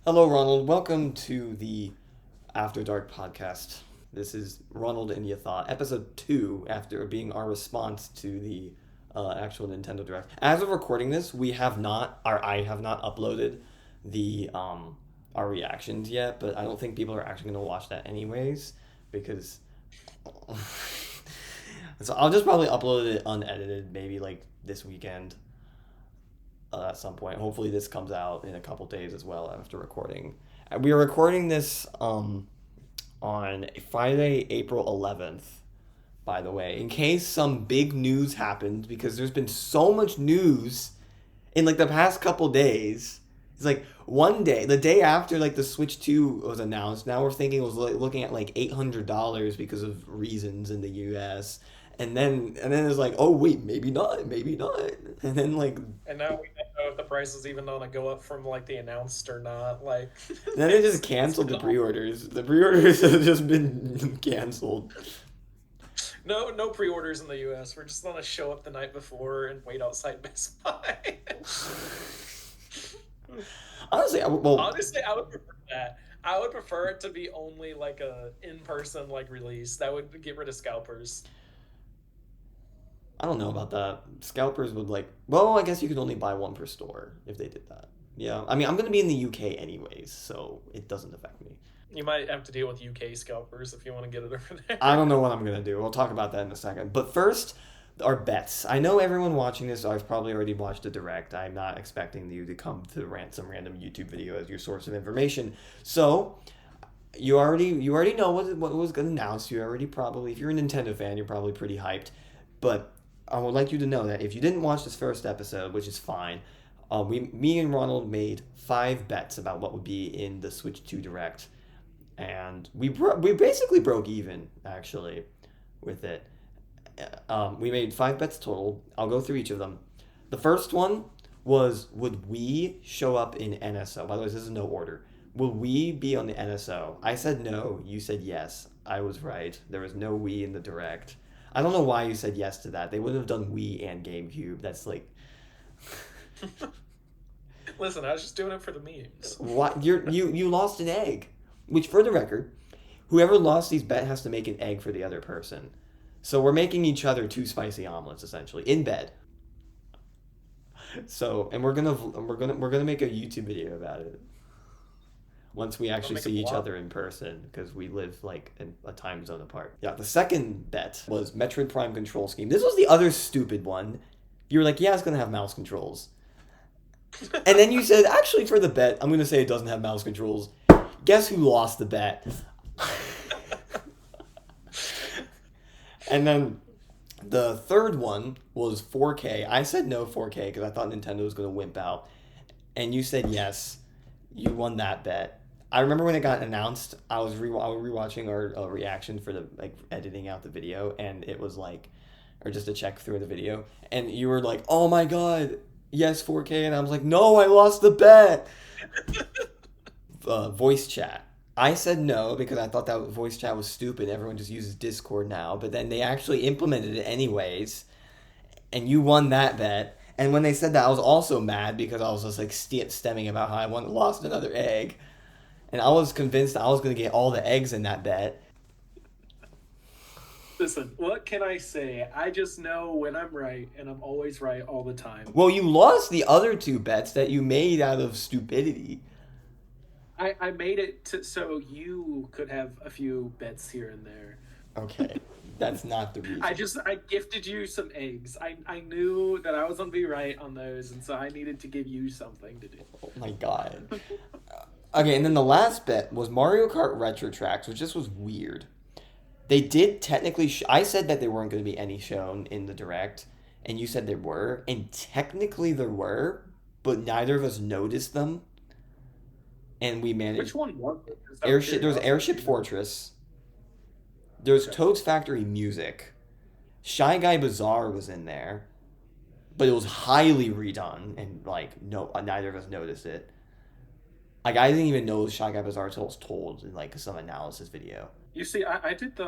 Hello, Ronald. Welcome to the After Dark podcast. This is Ronald and Yhatha, episode 2, after being our response to the actual Nintendo Direct. As of recording this, I have not uploaded the our reactions yet, but I don't think people are actually going to watch that anyways because so I'll just probably upload it unedited, maybe like this weekend at some point. Hopefully, this comes out in a couple days as well after recording. We are recording this on Friday, April 11th, by the way, in case some big news happens, because there's been so much news in like the past couple days. It's like one day, the day after like the Switch 2 was announced, now we're thinking it was looking at like $800 because of reasons in the US. And then it's like, oh wait, maybe not, maybe not. And then like And now we don't know if the price is even going to go up from like the announced or not. Like, then they just it's canceled been the all, pre-orders. The pre-orders have just been canceled. no pre-orders in the U.S. We're just going to show up the night before and wait outside Best Buy. Honestly, well, Honestly, I would prefer that. I would prefer it to be only like a in-person like release. That would get rid of scalpers. I don't know about that. Scalpers would like. Well, I guess you could only buy one per store if they did that. Yeah, I mean, I'm gonna be in the UK anyways, so it doesn't affect me. You might have to deal with UK scalpers if you want to get it over I there. don't know what I'm gonna do. We'll talk about that in a second. But first, our bets. I know everyone watching this has probably already watched the direct. I'm not expecting you to come to some random YouTube video as your source of information. So you already know what was gonna announce. You already probably, if you're a Nintendo fan, you're probably pretty hyped. But I would like you to know that if you didn't watch this first episode, which is fine, me and Ronald made 5 bets about what would be in the Switch 2 Direct, and we basically broke even actually with it. We made 5 bets total. I'll go through each of them. The first one was, would we show up in NSO? By the way, this is no order. Will we be on the NSO? I said no. You said yes. I was right. There was no we in the direct. I don't know why you said yes to that. They wouldn't have done Wii and GameCube. That's like, Listen, I was just doing it for the memes. what you lost an egg. Which, for the record, whoever lost these bet has to make an egg for the other person. So we're making each other 2 spicy omelets essentially in bed. So, and we're gonna make a YouTube video about it once we I'll actually make a see each blog. other in person because we live like in a time zone apart. Yeah, the second bet was Metroid Prime control scheme. This was the other stupid one. You were like, yeah, it's gonna have mouse controls. And then you said, actually, for the bet, I'm gonna say it doesn't have mouse controls. Guess who lost the bet? And then the third one was 4K. I said no 4K because I thought Nintendo was gonna wimp out, and you said yes. You won that bet. I remember when it got announced, I was rewatching our reaction for the like editing out the video, and it was like, or just to check through the video, and you were like, "Oh my god, yes 4K," and I was like, "No, I lost the bet." Voice chat. I said no because I thought that voice chat was stupid. Everyone just uses Discord now, but then they actually implemented it anyways, and you won that bet. And when they said that, I was also mad because I was just like stemming about how I lost another egg, and I was convinced I was gonna get all the eggs in that bet. Listen, what can I say? I just know when I'm right, and I'm always right all the time. Well, you lost the other 2 bets that you made out of stupidity. I made it to, so you could have a few bets here and there. Okay, that's not the reason. I gifted you some eggs. I knew that I was gonna be right on those, and so I needed to give you something to do. Oh my god. Okay, and then the last bet was Mario Kart Retro Tracks, which just was weird. They did technically. I said that there weren't going to be any shown in the direct, and you said there were, and technically there were, but neither of us noticed them, and we Which managed. one was it? Just out of Airship. There was curiosity, do Airship you know? Fortress. There's Okay. Toad's Factory Music. Shy Guy Bazaar was in there, but it was highly redone, and like no, neither of us noticed it. Like I didn't even know Shy Guy Bazaar until it was told in like some analysis video. You see, I did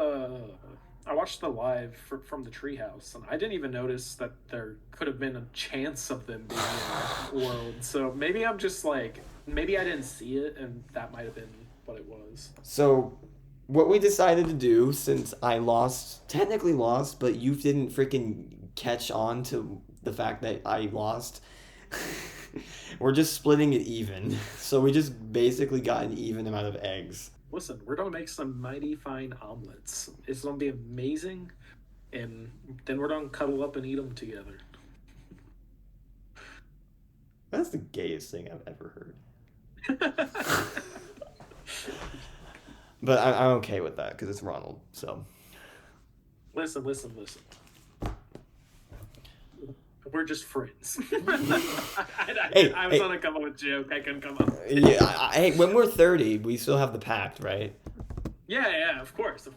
I watched the live from the treehouse, and I didn't even notice that there could have been a chance of them being in that world. So maybe I'm just like Maybe I didn't see it, and that might have been what it was. So, what we decided to do, since I lost, technically lost, but you didn't freaking catch on to the fact that I lost, we're just splitting it even. So we just basically got an even amount of eggs. Listen, we're gonna make some mighty fine omelets. It's gonna be amazing, and then we're gonna cuddle up and eat them together. That's the gayest thing I've ever heard. But I'm okay with that because it's Ronald. So Listen. We're just friends. I was gonna come up with a joke. I couldn't come up. Yeah, hey, when we're 30, we still have the pact, right? Yeah, of course.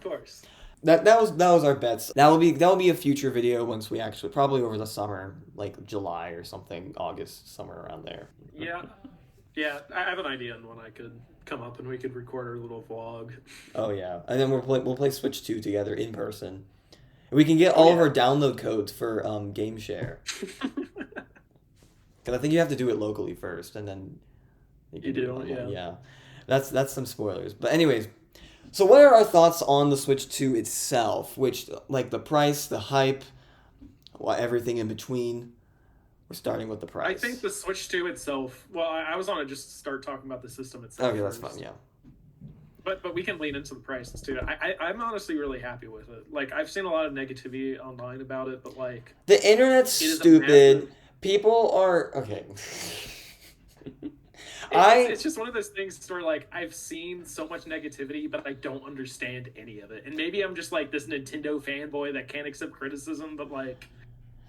That was our bets. That will be a future video once we actually, probably over the summer, like July or something, August, somewhere around there. Yeah. I have an idea on when I could come up and we could record our little vlog. Oh yeah, and then we'll play Switch 2 together in person. We can get all of our download codes for Game Share. Because I think you have to do it locally first, and then you do, yeah. Yeah, that's some spoilers. But anyways, so what are our thoughts on the Switch 2 itself? Which, like, the price, the hype, everything in between. We're starting with the price. I think the Switch 2 itself. Well, I was on to just start talking about the system itself. Okay, that's fine. Yeah. But we can lean into the prices too. I'm honestly really happy with it. Like, I've seen a lot of negativity online about it, but like, the internet's stupid. People are okay. It's just one of those things where, like, I've seen so much negativity, but I don't understand any of it. And maybe I'm just like this Nintendo fanboy that can't accept criticism, but like,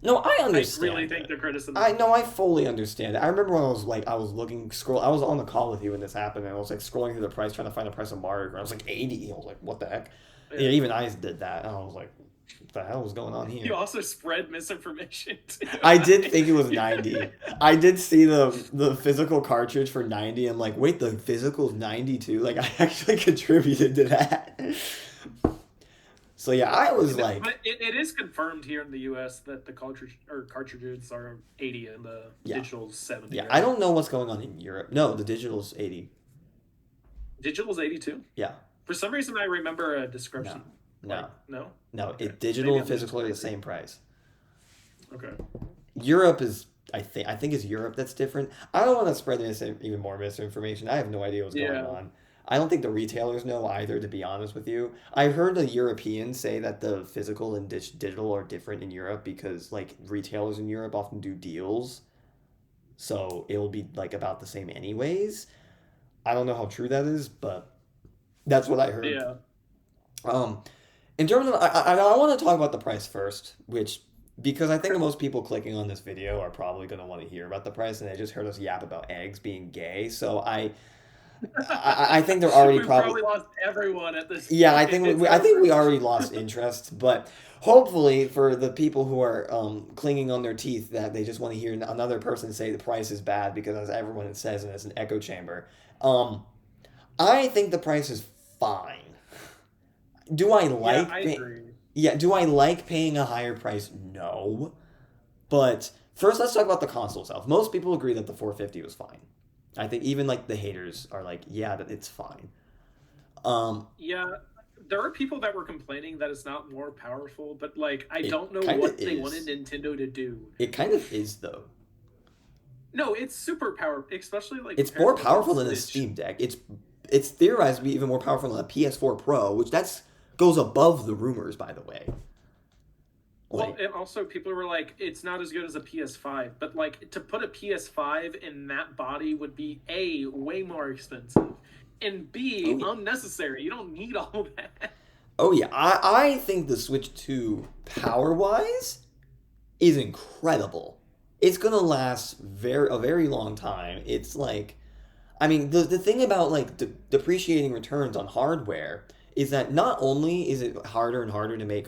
no, I understand. I really think the criticism. I fully understand it. I remember when I was looking, I was on the call with you when this happened, and I was like scrolling through the price, trying to find the price of Mario, and I was like 80. I was like, what the heck? Yeah, even I did that, and I was like, what the hell was going on here? You also spread misinformation too. I did think it was 90. I did see the physical cartridge for 90. I'm like, wait, the physical's 90 too? Like, I actually contributed to that. So yeah, I was like, but it is confirmed here in the U.S. that the cartridges are 80 and the digital's 70. Yeah, right? I don't know what's going on in Europe. No, the digital's 80. Digital's 82? Yeah. For some reason, I remember a description. No. Okay. Digital and physical are the same price. Okay. Europe is, I think it's Europe that's different. I don't want to spread even more misinformation. I have no idea what's going on. I don't think the retailers know either, to be honest with you. I heard the Europeans say that the physical and digital are different in Europe because, like, retailers in Europe often do deals. So it'll be, like, about the same anyways. I don't know how true that is, but that's what I heard. Yeah. In terms of, I want to talk about the price first, because I think most people clicking on this video are probably going to want to hear about the price, and they just heard us yap about eggs being gay. So I think they're already probably lost everyone at this. Yeah, I think we already lost interest, but hopefully for the people who are clinging on their teeth that they just want to hear another person say the price is bad because as everyone says and it's an echo chamber. I think the price is fine. Do I like? Yeah, I agree. Yeah, do I like paying a higher price? No, but first let's talk about the console itself. Most people agree that the 450 was fine. I think even like the haters are like, yeah, that it's fine. Yeah, there are people that were complaining that it's not more powerful, but like I don't know what they wanted Nintendo to do. It kind of is though. No, it's super powerful, especially like it's more powerful than a Steam Deck. It's theorized to be even more powerful than a PS4 Pro, which goes above the rumors, by the way. Well, and also people were like, it's not as good as a PS5, but like to put a PS5 in that body would be A, way more expensive, and B, unnecessary. You don't need all that. Oh yeah, I think the Switch 2 power-wise is incredible. It's gonna last a very long time. It's like, I mean, the thing about like depreciating returns on hardware is that not only is it harder and harder to make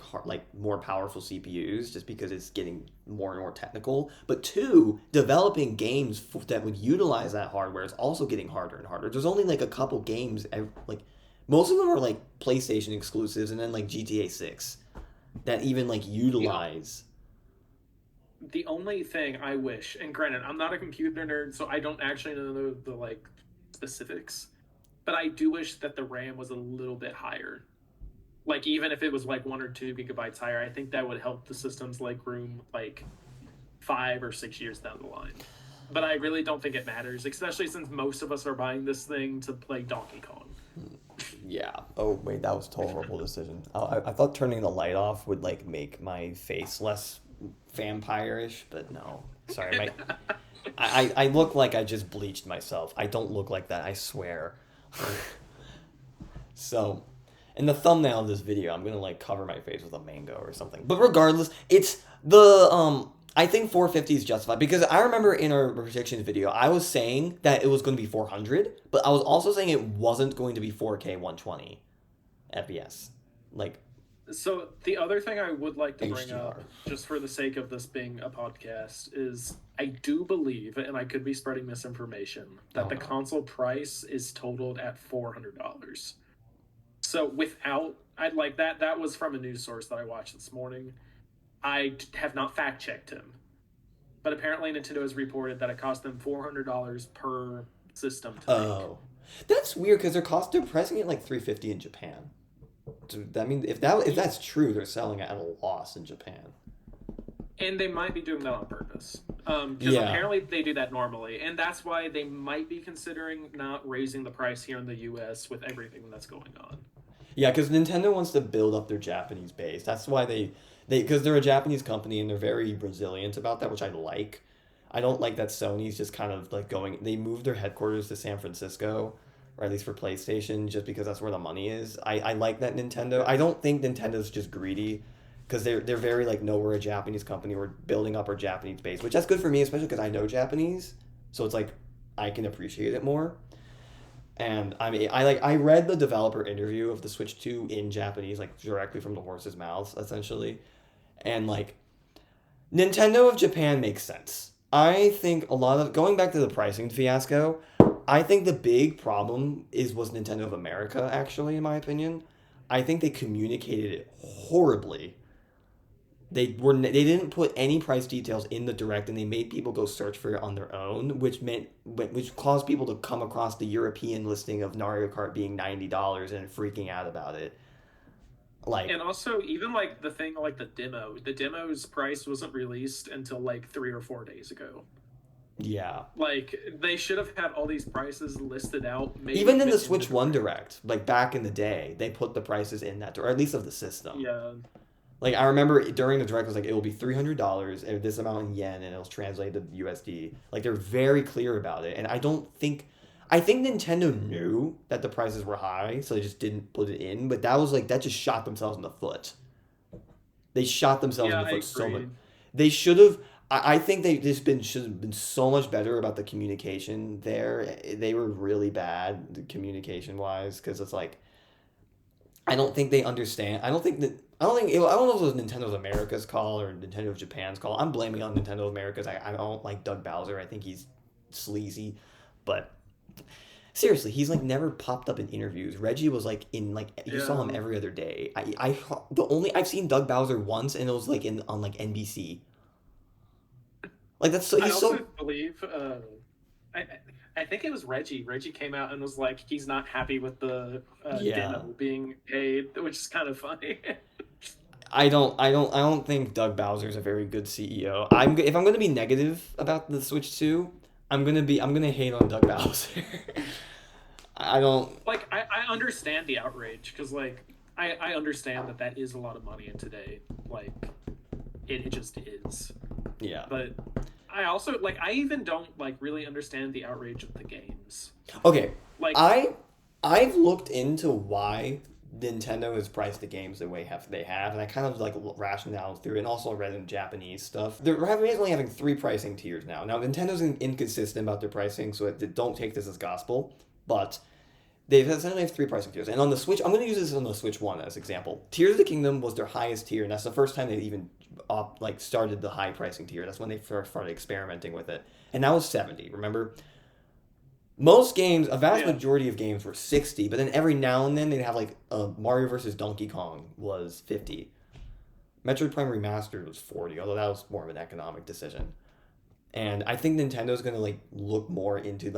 more powerful CPUs just because it's getting more and more technical, but two, developing games that would utilize that hardware is also getting harder and harder. There's only like a couple games, like most of them are like PlayStation exclusives and then like GTA 6 that even like utilize. The only thing I wish, and granted, I'm not a computer nerd, so I don't actually know the like specifics, but I do wish that the RAM was a little bit higher. Like, even if it was like 1 or 2 gigabytes higher, I think that would help the system's legroom like 5 or 6 years down the line. But I really don't think it matters, especially since most of us are buying this thing to play Donkey Kong. Yeah. Oh wait, that was a horrible decision. I thought turning the light off would like make my face less vampire-ish, but no. Sorry, I look like I just bleached myself. I don't look like that, I swear. So, in the thumbnail of this video, I'm gonna like cover my face with a mango or something. But regardless, it's the I think 450 is justified because I remember in our predictions video, I was saying that it was going to be 400, but I was also saying it wasn't going to be 4K 120 FPS. Like, so the other thing I would like to bring HDR. up, just for the sake of this being a podcast, is I do believe, and I could be spreading misinformation, that the console price is totaled at $400. So without, I'd like that was from a news source that I watched this morning. I have not fact checked him, but apparently Nintendo has reported that it cost them $400 per system to make. Oh, that's weird because they're pricing it like 350 in Japan. I mean, if that's true, they're selling it at a loss in Japan. And they might be doing that on purpose. Because apparently they do that normally. And that's why they might be considering not raising the price here in the US with everything that's going on. Yeah, because Nintendo wants to build up their Japanese base. That's why because they're a Japanese company and they're very resilient about that, which I like. I don't like that Sony's just kind of like they moved their headquarters to San Francisco, or at least for PlayStation, just because that's where the money is. I like that Nintendo. I don't think Nintendo's just greedy, because they're very like, no, we're a Japanese company, we're building up our Japanese base, which that's good for me, especially because I know Japanese, so it's like I can appreciate it more. And I mean, I read the developer interview of the Switch 2 in Japanese, like directly from the horse's mouths, essentially. And like, Nintendo of Japan makes sense. I think a lot of, going back to the pricing fiasco, I think the big problem was Nintendo of America, actually, in my opinion. I think they communicated it horribly. They didn't put any price details in the direct, and they made people go search for it on their own, which caused people to come across the European listing of Mario Kart being $90 and freaking out about it. Like, and also, even like the thing like the demo's price wasn't released until like 3 or 4 days ago. Yeah. Like, they should have had all these prices listed out. Even in the Switch 1 Direct, like back in the day, they put the prices in that, or at least of the system. Yeah. Like, I remember during the Direct, it was like, it will be $300, and this amount in yen, and it'll translate to USD. Like, they're very clear about it, and I think Nintendo knew that the prices were high, so they just didn't put it in, but that just shot themselves in the foot. They shot themselves in the foot so much. They should have, I think they should have been so much better about the communication there. They were really bad communication-wise, because it's like, I don't think they understand. I don't know if it was Nintendo of America's call or Nintendo of Japan's call. I'm blaming on Nintendo of America's. I don't like Doug Bowser. I think he's sleazy. But seriously, he's like never popped up in interviews. Reggie was like you saw him every other day. I've seen Doug Bowser once, and it was like on like NBC. Like that's so. I also believe. I think it was Reggie. Reggie came out and was like, he's not happy with the demo being paid, which is kind of funny. I don't think Doug Bowser is a very good CEO. If I'm going to be negative about the Switch 2, I'm gonna hate on Doug Bowser. I don't like. I understand the outrage, because like I understand that is a lot of money in today. Like it just is. Yeah. But I also I even don't really understand the outrage of the games. Okay. Like I've looked into why Nintendo has priced the games the way they have, and I kind of rationalized through it, and also read in Japanese stuff. They're basically having 3 pricing tiers now. Now Nintendo's inconsistent about their pricing, so don't take this as gospel, but they essentially have 3 pricing tiers. And on the Switch, I'm going to use this on the Switch 1 as example. Tears of the Kingdom was their highest tier, and that's the first time they even started the high pricing tier. That's when they first started experimenting with it, and that was $70. Remember? Most games, a vast majority of games were $60, but then every now and then they'd have Mario vs. Donkey Kong was $50. Metroid Prime Remastered was $40, although that was more of an economic decision. And I think Nintendo's going to look more into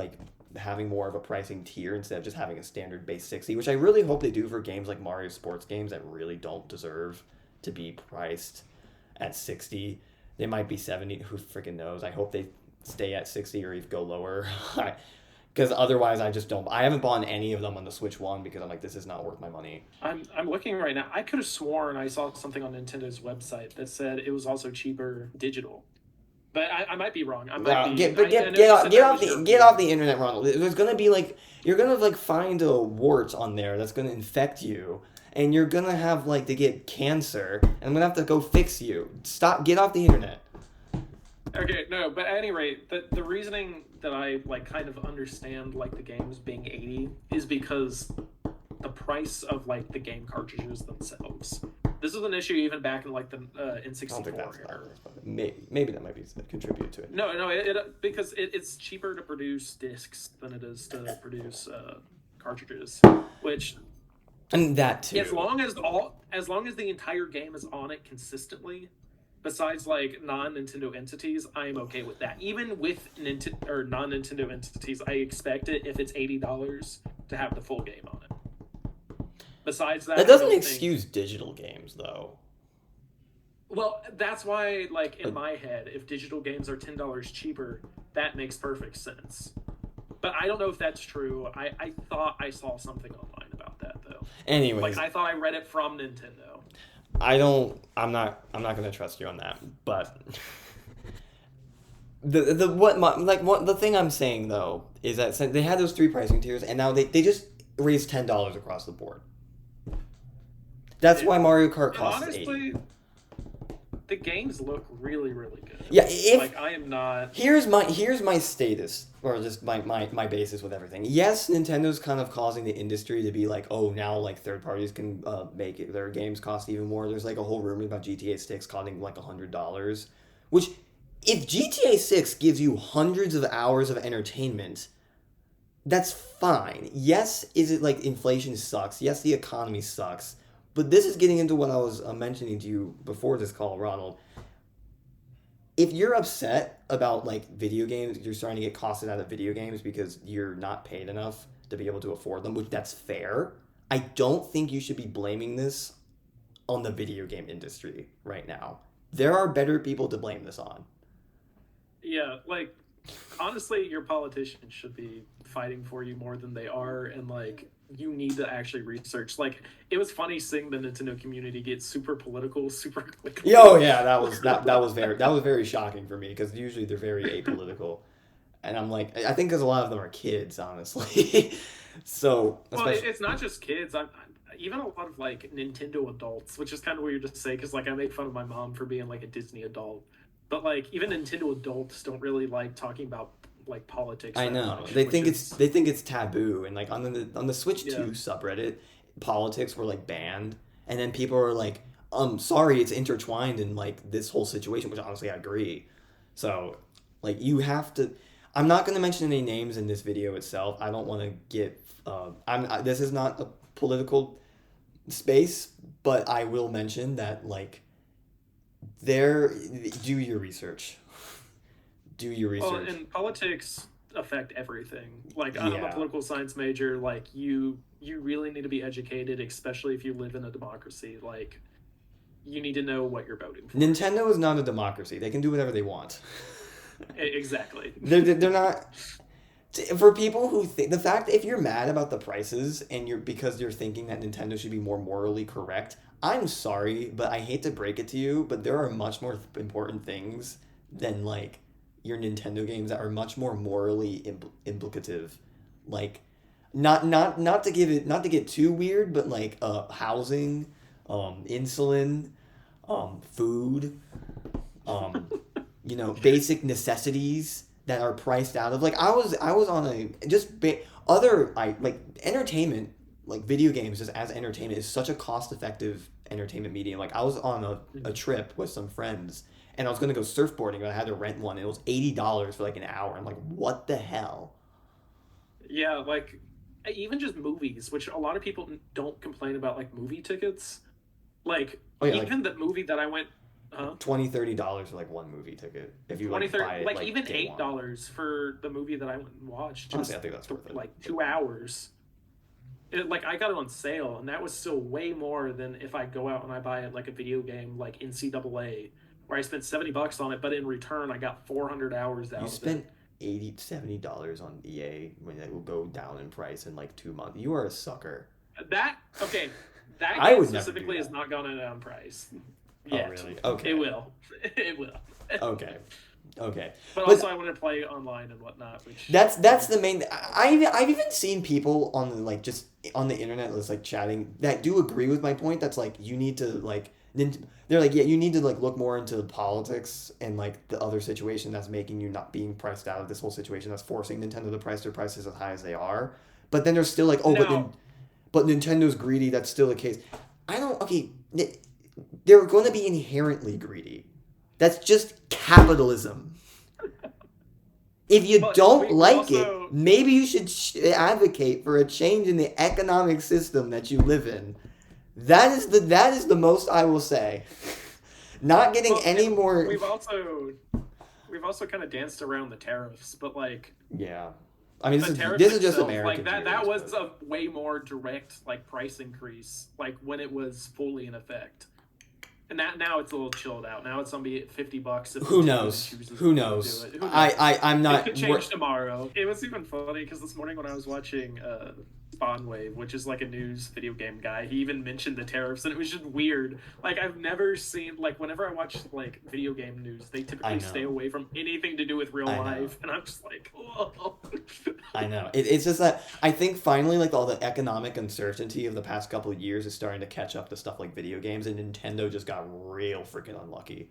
having more of a pricing tier instead of just having a standard base 60, which I really hope they do for games like Mario sports games that really don't deserve to be priced at 60. They might be 70. Who freaking knows? I hope they stay at 60 or even go lower. Because otherwise, I just don't. I haven't bought any of them on the Switch 1 because I'm like, this is not worth my money. I'm looking right now. I could have sworn I saw something on Nintendo's website that said it was also cheaper digital. But I might be wrong. I might be. Get off the internet, Ronald. There's gonna be like you're gonna like find a wart on there that's gonna infect you, and you're gonna have like to get cancer, and I'm gonna have to go fix you. Stop. Get off the internet. Okay, no, but at any rate, the reasoning that I like kind of understand like the games being 80 is because the price of like the game cartridges themselves. This is an issue even back in like the N64 era. Maybe that might be contribute to it. No, because it's cheaper to produce discs than it is to produce cartridges, which and that too. As long as the entire game is on it consistently, besides like non-Nintendo entities, I am okay with that. Even with non-Nintendo entities, I expect it if it's $80 to have the full game on it. Besides that, that doesn't excuse digital games, though. Well, that's why, like, in my head, if digital games are $10 cheaper, that makes perfect sense. But I don't know if that's true. I thought I saw something online about that, though. Anyways. Like, I thought I read it from Nintendo. I'm not going to trust you on that, but... the thing I'm saying, though, is that they had those 3 pricing tiers, and now they just raised $10 across the board. That's why Mario Kart costs honestly, $80. The games look really, really good. Yeah, I am not. Here's my status, or just my basis with everything. Yes, Nintendo's kind of causing the industry to be like, oh, now like third parties can make their games cost even more. There's like a whole rumor about GTA 6 costing like $100, which if GTA 6 gives you hundreds of hours of entertainment, that's fine. Yes, is it like inflation sucks? Yes, the economy sucks. But this is getting into what I was mentioning to you before this call, Ronald. If you're upset about like video games, you're starting to get costed out of video games because you're not paid enough to be able to afford them, which that's fair. I don't think you should be blaming this on the video game industry right now. There are better people to blame this on. Yeah, like, honestly, your politicians should be fighting for you more than they are, and like, you need to actually research. Like, it was funny seeing the Nintendo community get super political super quickly. Oh yeah, that was very shocking for me because usually they're very apolitical, and I'm like, I think because a lot of them are kids, honestly. So well, it's not just kids. Even a lot of like Nintendo adults, which is kind of weird to say because like I make fun of my mom for being like a Disney adult, but like even Nintendo adults don't really like talking about like politics. I know much, they think it's taboo, and like on the Switch 2 subreddit, politics were like banned, and then people were like, sorry, it's intertwined in like this whole situation, which honestly I agree. So like you have to. I'm not going to mention any names in this video itself. I don't want to get. This is not a political space, but I will mention that like do your research. Do your research. Well, and politics affect everything. Like, I'm a political science major. Like, you really need to be educated, especially if you live in a democracy. Like, you need to know what you're voting for. Nintendo is not a democracy. They can do whatever they want. Exactly. They're not. For people who think the fact if you're mad about the prices and because you're thinking that Nintendo should be more morally correct, I'm sorry, but I hate to break it to you, but there are much more important things than like your Nintendo games that are much more morally implicative, like not to get too weird, but like housing, insulin, food, basic necessities that are priced out of. Like I was on entertainment, like video games just as entertainment is such a cost-effective entertainment medium. Like I was on a trip with some friends and I was going to go surfboarding, but I had to rent one. And it was $80 for like an hour. I'm like, what the hell? Yeah, like even just movies, which a lot of people don't complain about, like movie tickets. Like the movie that I went $20-$30 for like one movie ticket if you like 20, buy it like even day one. $8 for the movie that I went and watched. Honestly, I think that's worth it. Like 2 hours. Like I got it on sale, and that was still way more than if I go out and I buy it like a video game like NCAA, where I spent $70 on it, but in return I got 400 hours out. You spent $80-$70 on EA when it will go down in price in like 2 months. You are a sucker. That I game would specifically never do has not gone down in price. Oh really? Okay. It will. It will. Okay. But also, I want to play online and whatnot. Which that's the main. I've even seen people on the, like just on the internet that's like chatting that do agree with my point. That's like you need to like they're like you need to like look more into politics and like the other situation that's making you not being priced out of this whole situation that's forcing Nintendo to price their prices as high as they are. But then they're still like but Nintendo's greedy. That's still the case. I don't. Okay, they're going to be inherently greedy. That's just capitalism. If you don't like it, maybe you should advocate for a change in the economic system that you live in. That is the most I will say. Not getting any more. We've also kind of danced around the tariffs, but like yeah. I mean, this is just American. Like that was a way more direct like price increase, like when it was fully in effect. And now it's a little chilled out. Now it's gonna be $50. Who knows? Who knows? I'm not. It could change tomorrow. It was even funny because this morning when I was watching Spawnwave, which is like a news video game guy, he even mentioned the tariffs, and it was just weird. Like I've never seen like whenever I watch like video game news, they typically stay away from anything to do with real life, and I'm just like, whoa. I know. It's just that I think finally like all the economic uncertainty of the past couple of years is starting to catch up to stuff like video games, and Nintendo just got real freaking unlucky.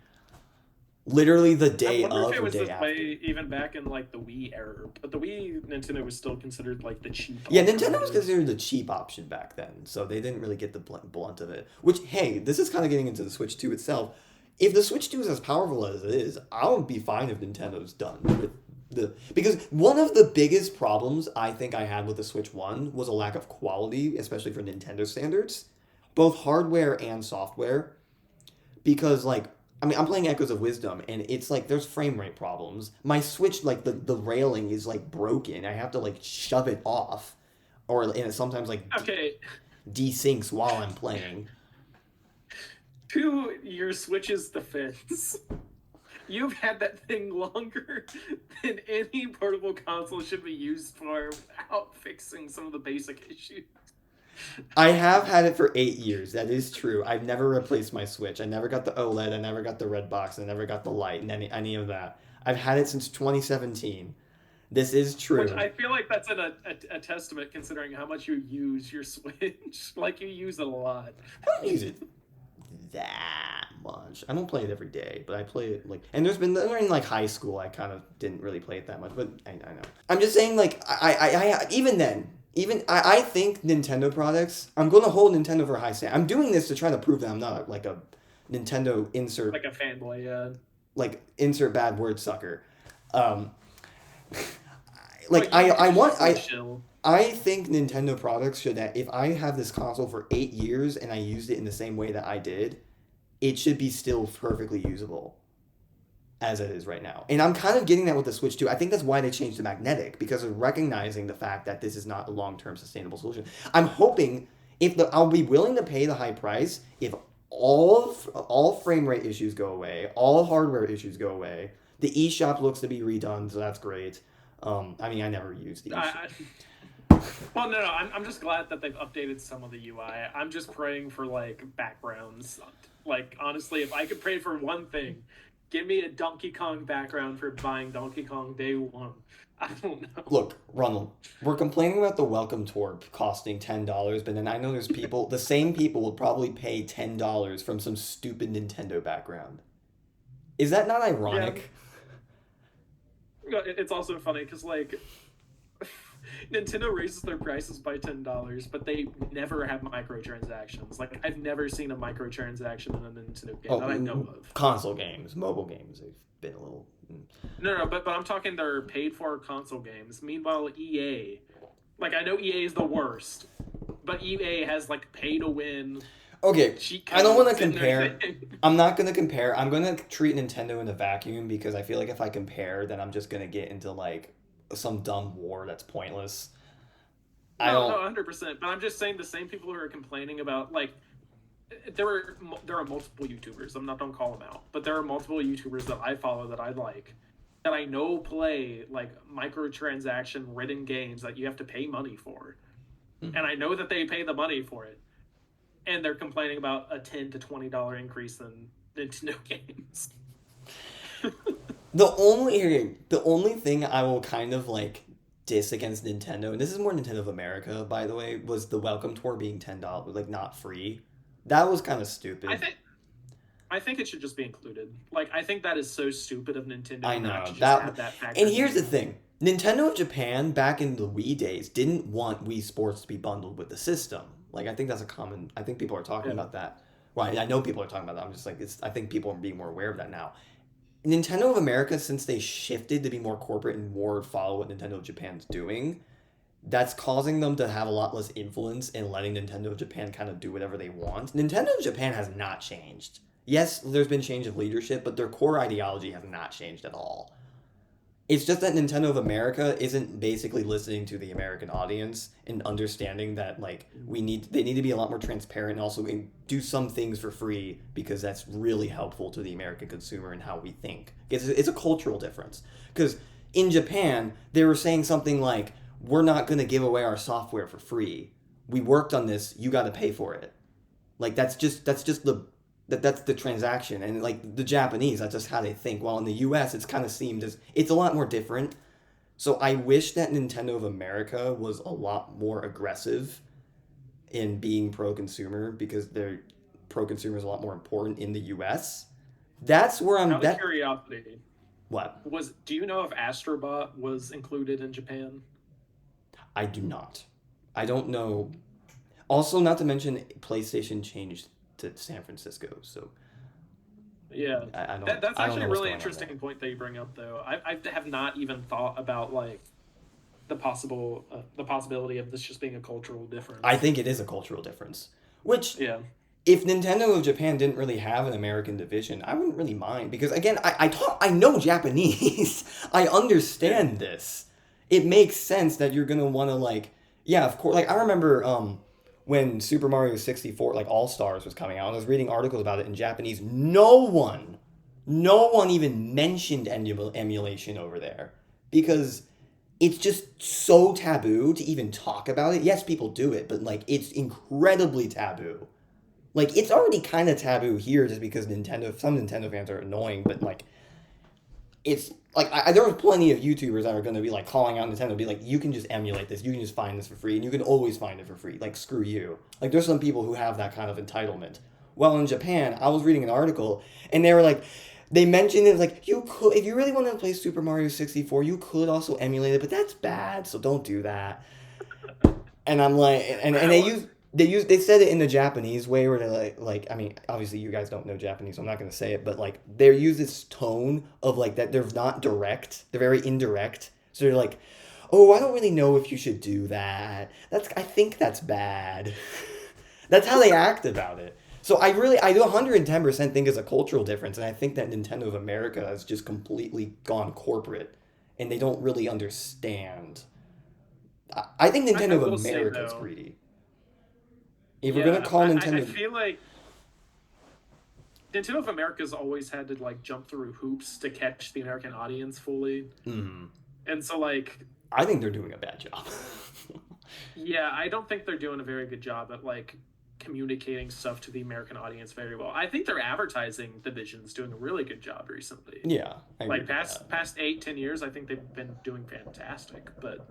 Literally the day of or day after. Way even back in like the Wii era, but the Wii Nintendo was still considered like the cheap. Yeah, Nintendo was considered the cheap option back then, so they didn't really get the blunt of it. Which, hey, this is kind of getting into the Switch 2 itself. If the Switch 2 is as powerful as it is, I would be fine if Nintendo's done with because one of the biggest problems I think I had with the Switch 1 was a lack of quality, especially for Nintendo standards, both hardware and software. Because like I mean, I'm playing Echoes of Wisdom, and it's like there's frame rate problems. My Switch, like the railing is like broken. I have to like shove it off, and it sometimes like desyncs while I'm playing. To your Switch's defense, you've had that thing longer than any portable console should be used for without fixing some of the basic issues. I have had it for 8 years. That is true. I've never replaced my Switch. I never got the OLED. I never got the red box. I never got the light and any of that. I've had it since 2017. This is true. Which I feel like that's a testament considering how much you use your Switch. Like you use it a lot. I don't use it that much. I don't play it every day, but I play it like. And during like high school, I kind of didn't really play it that much. But I know. I'm just saying, like I even then. I think Nintendo products, I'm going to hold Nintendo for a high standard. I'm doing this to try to prove that I'm not like a Nintendo insert. Like a fanboy, yeah. Like insert bad word sucker. I think Nintendo products should, if I have this console for 8 years and I used it in the same way that I did, it should be still perfectly usable. As it is right now. And I'm kind of getting that with the Switch too. I think that's why they changed the magnetic, because of recognizing the fact that this is not a long-term sustainable solution. I'm hoping I'll be willing to pay the high price if all frame rate issues go away, all hardware issues go away. The eShop looks to be redone, so that's great. I mean, I never used the eShop. Well, no, I'm just glad that they've updated some of the UI. I'm just praying for like backgrounds. Like honestly, if I could pray for one thing, give me a Donkey Kong background for buying Donkey Kong Day 1. I don't know. Look, Ronald, we're complaining about the Welcome Tour costing $10, but then I know there's people, the same people will probably pay $10 from some stupid Nintendo background. Is that not ironic? Yeah. It's also funny because, like, Nintendo raises their prices by $10, but they never have microtransactions. Like, I've never seen a microtransaction in a Nintendo game that I know of. Console games, mobile games, they've been a little... No, but I'm talking their paid-for console games. Meanwhile, EA... Like, I know EA is the worst, but EA has, like, pay-to-win Okay, cheat I don't want to codes in their compare. thing. I'm not going to compare. I'm going to treat Nintendo in a vacuum because I feel like if I compare, then I'm just going to get into like some dumb war that's pointless. I No, no, don't. 100%. But I'm just saying the same people who are complaining about like there are multiple YouTubers. I'm not gonna call them out, but there are multiple YouTubers that I follow that I like, that I know play like microtransaction ridden games that you have to pay money for, and I know that they pay the money for it, and they're complaining about a $10 to $20 increase in Nintendo games. The only thing I will kind of like diss against Nintendo, and this is more Nintendo of America, by the way, was the welcome tour being $10, like not free. That was kind of I stupid. think I think it should just be included. Like I think that is so stupid of I Nintendo not know to just that, have that and factored here's the in. thing: Nintendo of Japan back in the Wii days didn't want Wii Sports to be bundled with the system. Like I think that's a common. I think people are talking Yeah. about that. Well, I know people are talking about that. I'm just like it's. I think people are being more aware of that now. Nintendo of America, since they shifted to be more corporate and more follow what Nintendo of Japan's doing, that's causing them to have a lot less influence in letting Nintendo of Japan kind of do whatever they want. Nintendo of Japan has not changed. Yes, there's been change of leadership, but their core ideology has not changed at all. It's just that Nintendo of America isn't basically listening to the American audience and understanding that like they need to be a lot more transparent and also do some things for free because that's really helpful to the American consumer and how we think. It's a cultural difference because in Japan they were saying something like we're not going to give away our software for free. We worked on this, you got to pay for it. Like that's just that's the transaction, and like the Japanese, that's just how they think. While in the U.S., it's kind of seemed as it's a lot more different. So I wish that Nintendo of America was a lot more aggressive in being pro consumer because their pro consumer is a lot more important in the U.S. That's where I'm Out of that curiosity, what do you know if Astrobot was included in Japan? I do not. I don't know. Also, not to mention, PlayStation changed to San Francisco, so Yeah, I that's I don't actually know a what's really going on there. interesting point that you bring up, though. I have not even thought about like the possibility of this just being a cultural I difference. think it is a cultural difference. Which, Yeah, if Nintendo of Japan didn't really have an American division, I wouldn't really mind because again, I know Japanese. I yeah. understand this. It makes sense that you're gonna want to like, yeah, of course. Like I remember when Super Mario 64 like All Stars was coming out, and I was reading articles about it in Japanese. No one even mentioned emulation over there because it's just so taboo to even talk about it. Yes, people do it, but like it's incredibly taboo. Like it's already kind of taboo here just because some Nintendo fans are annoying, but like it's like there are plenty of YouTubers that are going to be like calling out Nintendo, be like, you can just emulate this, you can just find this for free, and you can always find it for free. Like screw you. Like there's some people who have that kind of entitlement. Well, in Japan, I was reading an article, and they were like, they mentioned it like you could, if you really want to play Super Mario 64, you could also emulate it, but that's bad, so don't do that. And I'm like, and I was they said it in the Japanese way where they're like I mean obviously you guys don't know Japanese, so I'm not gonna say it, but like they use this tone of like that they're not direct, they're very indirect. So they're like, oh, I don't really know if you should do that. I think that's bad. That's how they act about it. So I do 110% think it's a cultural difference, and I think that Nintendo of America has just completely gone corporate, and they don't really understand. I think I Nintendo of will say America is though, greedy. If we're gonna yeah, call I Nintendo, feel like Nintendo of America's always had to like jump through hoops to catch the American audience fully, mm, and so like I think they're doing a bad job. yeah, I don't think they're doing a very good job at like communicating stuff to the American audience very well. I think their advertising division's doing a really good job recently. Yeah, I agree Like with that. past 8 10 years, I think they've been doing fantastic. But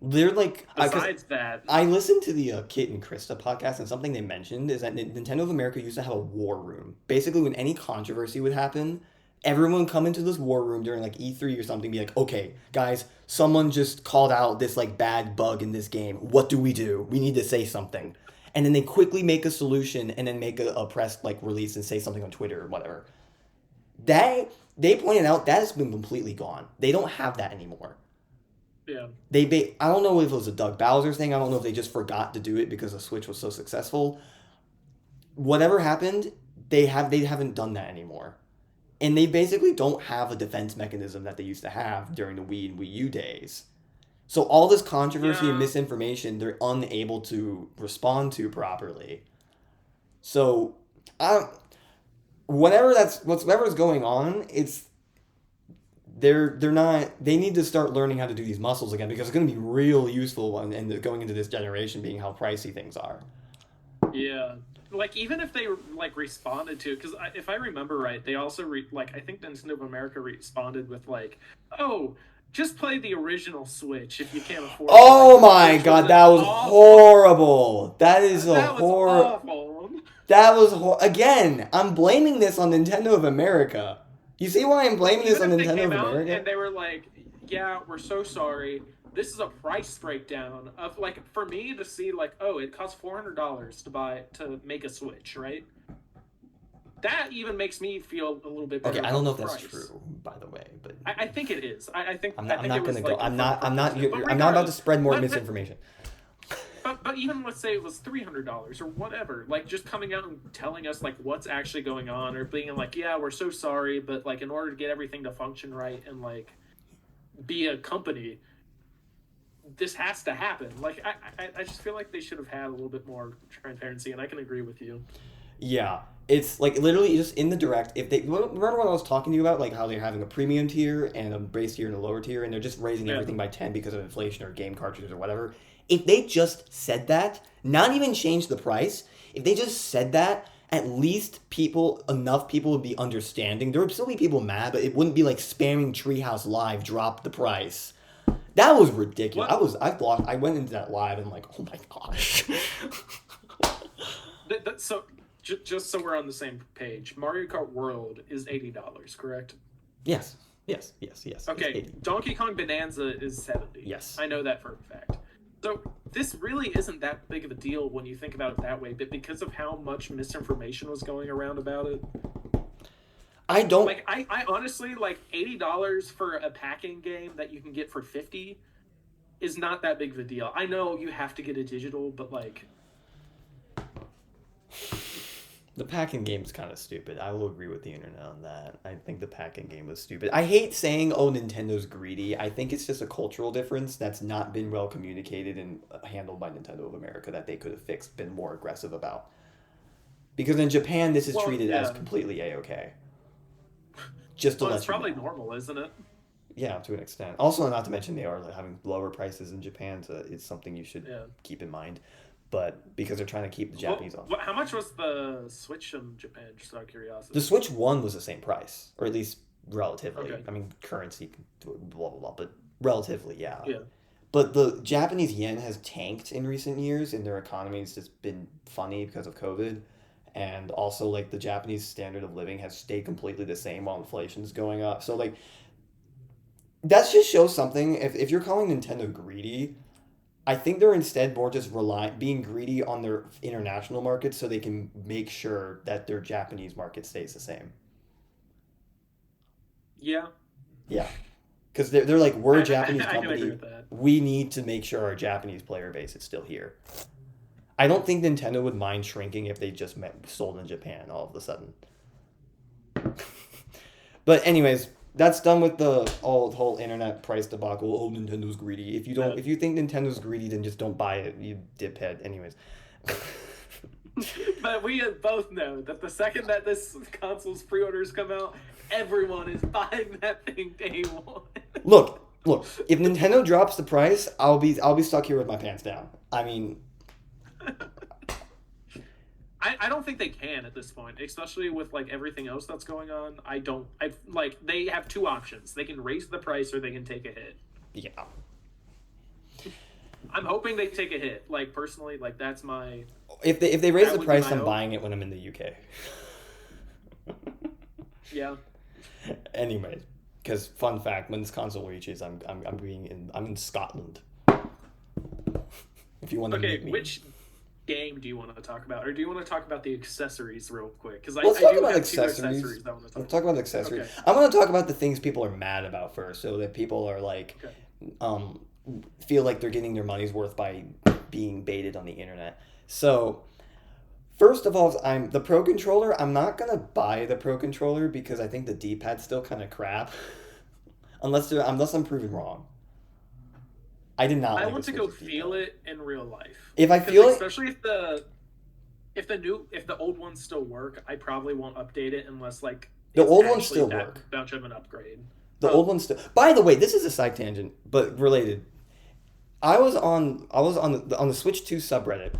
They're like, because besides that, I listened to the Kit and Krista podcast, and something they mentioned is that Nintendo of America used to have a war room. Basically, when any controversy would happen, everyone would come into this war room during like E3 or something, be like, okay, guys, someone just called out this like bad bug in this game. What do? We need to say something. And then they quickly make a solution and then make a press like release and say something on Twitter or whatever. They pointed out that has been completely gone. They don't have that anymore. yeah, I don't know if it was a Doug Bowser thing. I don't know if they just forgot to do it because the Switch was so successful. whatever happened, they haven't done that anymore. And they basically don't have a defense mechanism that they used to have during the Wii and Wii U days. So all this controversy and Yeah. misinformation, they're unable to respond to properly. So, I whatever's going on, they're not, they need to start learning how to do these muscles again, because it's going to be real useful and going into this generation, being how pricey things are. Yeah. Like, even if they, like, responded to, because if I remember right, they also, like, I think Nintendo of America responded with, like, oh, just play the original Switch if you can't afford it. Oh Like, my which god, was that was awful. horrible. That is a That was awful. That was again, I'm blaming this on Nintendo of America. You see why I'm blaming this on Even if they Nintendo of came out America? and they were like, yeah, we're so sorry. This is a price breakdown of, like, for me to see, like, oh, it costs $400 to make a Switch, right? That even makes me feel a little bit better. Okay, I don't know if about that's the price. true, by the way, but I think it is. I think I'm not, I I'm think not it was gonna go. like I'm not. I'm not. But I'm not about to spread more but- misinformation. But even let's say it was $300 or whatever, like, just coming out and telling us, like, what's actually going on, or being like, yeah, we're so sorry, but, like, in order to get everything to function right and, like, be a company, this has to happen. Like, I just feel like they should have had a little bit more transparency, and I can agree with you. Yeah, it's like literally just in the direct. If they remember what I was talking to you about, like how they're having a premium tier and a base tier and a lower tier, and they're just raising everything by 10 because of inflation or game cartridges or whatever. If they just said that, not even change the price, if they just said that, at least enough people would be understanding. There would still be people mad, but it wouldn't be like spamming Treehouse Live, drop the price. That was ridiculous. I went into that live and I'm like, oh my gosh. So, just so we're on the same page, Mario Kart World is $80, correct? Yes. Okay, Donkey Kong Bonanza is $70. Yes. I know that for a fact. So this really isn't that big of a deal when you think about it that way, but because of how much misinformation was going around about it, I don't like. I honestly, like, $80 for a packing game that you can get for $50 is not that big of a deal. I know you have to get a digital, but, like, the packing game's kind of stupid. I will agree with the internet on that. I think the packing game was stupid. I hate saying, oh, Nintendo's greedy. I think it's just a cultural difference that's not been well communicated and handled by Nintendo of America that they could have been more aggressive about. Because in Japan, this is treated as completely A-okay. Just to let it's probably normal, isn't it? Yeah, to an extent. Also, not to mention they are having lower prices in Japan, so it's something you should keep in mind. But because they're trying to keep the Japanese off. How much was the Switch in Japan, just out of curiosity? The Switch 1 was the same price, or at least relatively. Okay. I mean, currency, blah, blah, blah, but relatively, yeah. Yeah. But the Japanese yen has tanked in recent years, and their economy's just been funny because of COVID. And also, like, the Japanese standard of living has stayed completely the same while inflation's going up. So, like, that just shows something. If you're calling Nintendo greedy, I think they're instead more just being greedy on their international markets so they can make sure that their Japanese market stays the same. Yeah. Yeah. Because they're like, we're a Japanese I company. agree with that. We need to make sure our Japanese player base is still here. I don't think Nintendo would mind shrinking if they just sold in Japan all of a sudden. But anyways, that's done with the whole internet price debacle. Oh, Nintendo's greedy. If you think Nintendo's greedy, then just don't buy it, you diphead. Anyways. But we both know that the second that this console's pre-orders come out, everyone is buying that thing day one. Look. If Nintendo drops the price, I'll be stuck here with my pants down. I mean, I don't think they can at this point, especially with, like, everything else that's going on. They have two options. They can raise the price or they can take a hit. Yeah. I'm hoping they take a hit. Like, personally, like, that's my... If they raise the price, I'm buying it when I'm in the UK. Yeah. Anyways, because fun fact, when this console reaches, I'm in Scotland. If you want to meet me. Which game do you want to talk about, or do you want to talk about the accessories real quick? Because Let's I talk do about have accessories. two accessories I want to Let's talk about accessories. Okay. I want to talk about the things people are mad about first, so that people are like, feel like they're getting their money's worth by being baited on the internet. So, First of all, I'm the Pro Controller. I'm not gonna buy the Pro Controller because I think the D-pad's still kind of crap. Unless I'm proven wrong. I did not I like want the to go Switch's feel D-pad. it in real life. If I Because feel it, especially if the old ones still work, I probably won't update it unless like the it's old ones actually still that work. much of an upgrade. The old ones still. By the way, this is a side tangent, but related. I was on the Switch 2 subreddit.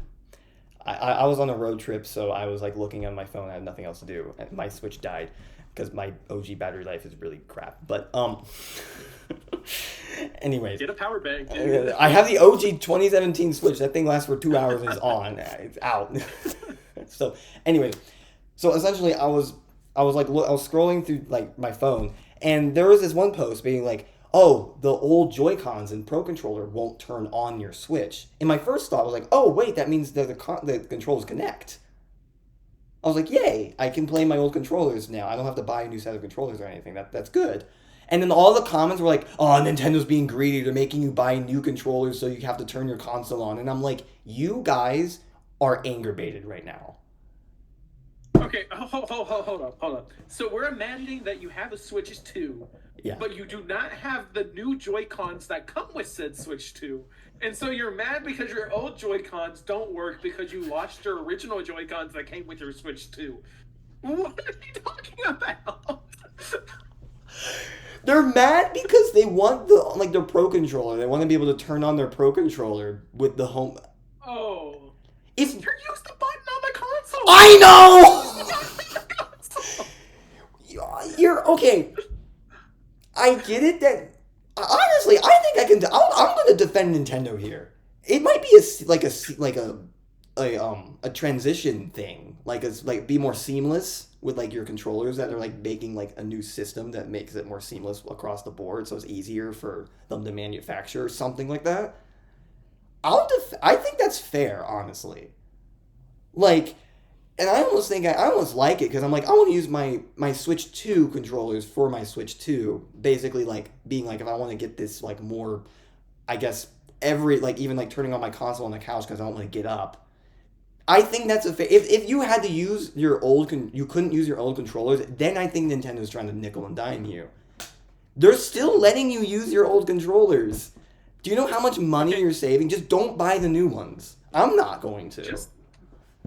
I was on a road trip, so I was like looking on my phone. I had nothing else to do, and my Switch died because my OG battery life is really crap. But anyways, Get a power bank, dude. I have the OG 2017 Switch. That thing lasts for 2 hours and is on. It's out. So, anyways, so essentially, I was scrolling through like my phone, and there was this one post being like, "Oh, the old Joy-Cons and Pro Controller won't turn on your Switch." And my first thought was like, "Oh, wait, that means that the controls connect." I was like, "Yay! I can play my old controllers now. I don't have to buy a new set of controllers or anything. That's good." And then all the comments were like, "Oh, Nintendo's being greedy. They're making you buy new controllers so you have to turn your console on." And I'm like, "You guys are anger baited right now." Okay, hold up. So we're imagining that you have a Switch 2, Yeah. but you do not have the new Joy-Cons that come with said Switch 2. And so you're mad because your old Joy-Cons don't work because you lost your original Joy-Cons that came with your Switch 2. What are you talking about? They're mad because they want their Pro Controller. They want to be able to turn on their Pro Controller with the home. Oh. If You're used the button on the console! I know! You're okay. I get it that honestly, I think I can. I'm going to defend Nintendo here. It might be a transition thing, like be more seamless with like your controllers that are like making like a new system that makes it more seamless across the board, so it's easier for them to manufacture something like that. I think that's fair, honestly. Like, and I almost like it because I'm like, I want to use my Switch 2 controllers for my Switch 2. Basically, like, being like, if I want to get this, like, more, I guess, even, like, turning on my console on the couch because I don't want to get up. I think that's a fair. If you had to use you couldn't use your old controllers, then I think Nintendo's trying to nickel and dime you. They're still letting you use your old controllers. Do you know how much money you're saving? Just don't buy the new ones. I'm not going to.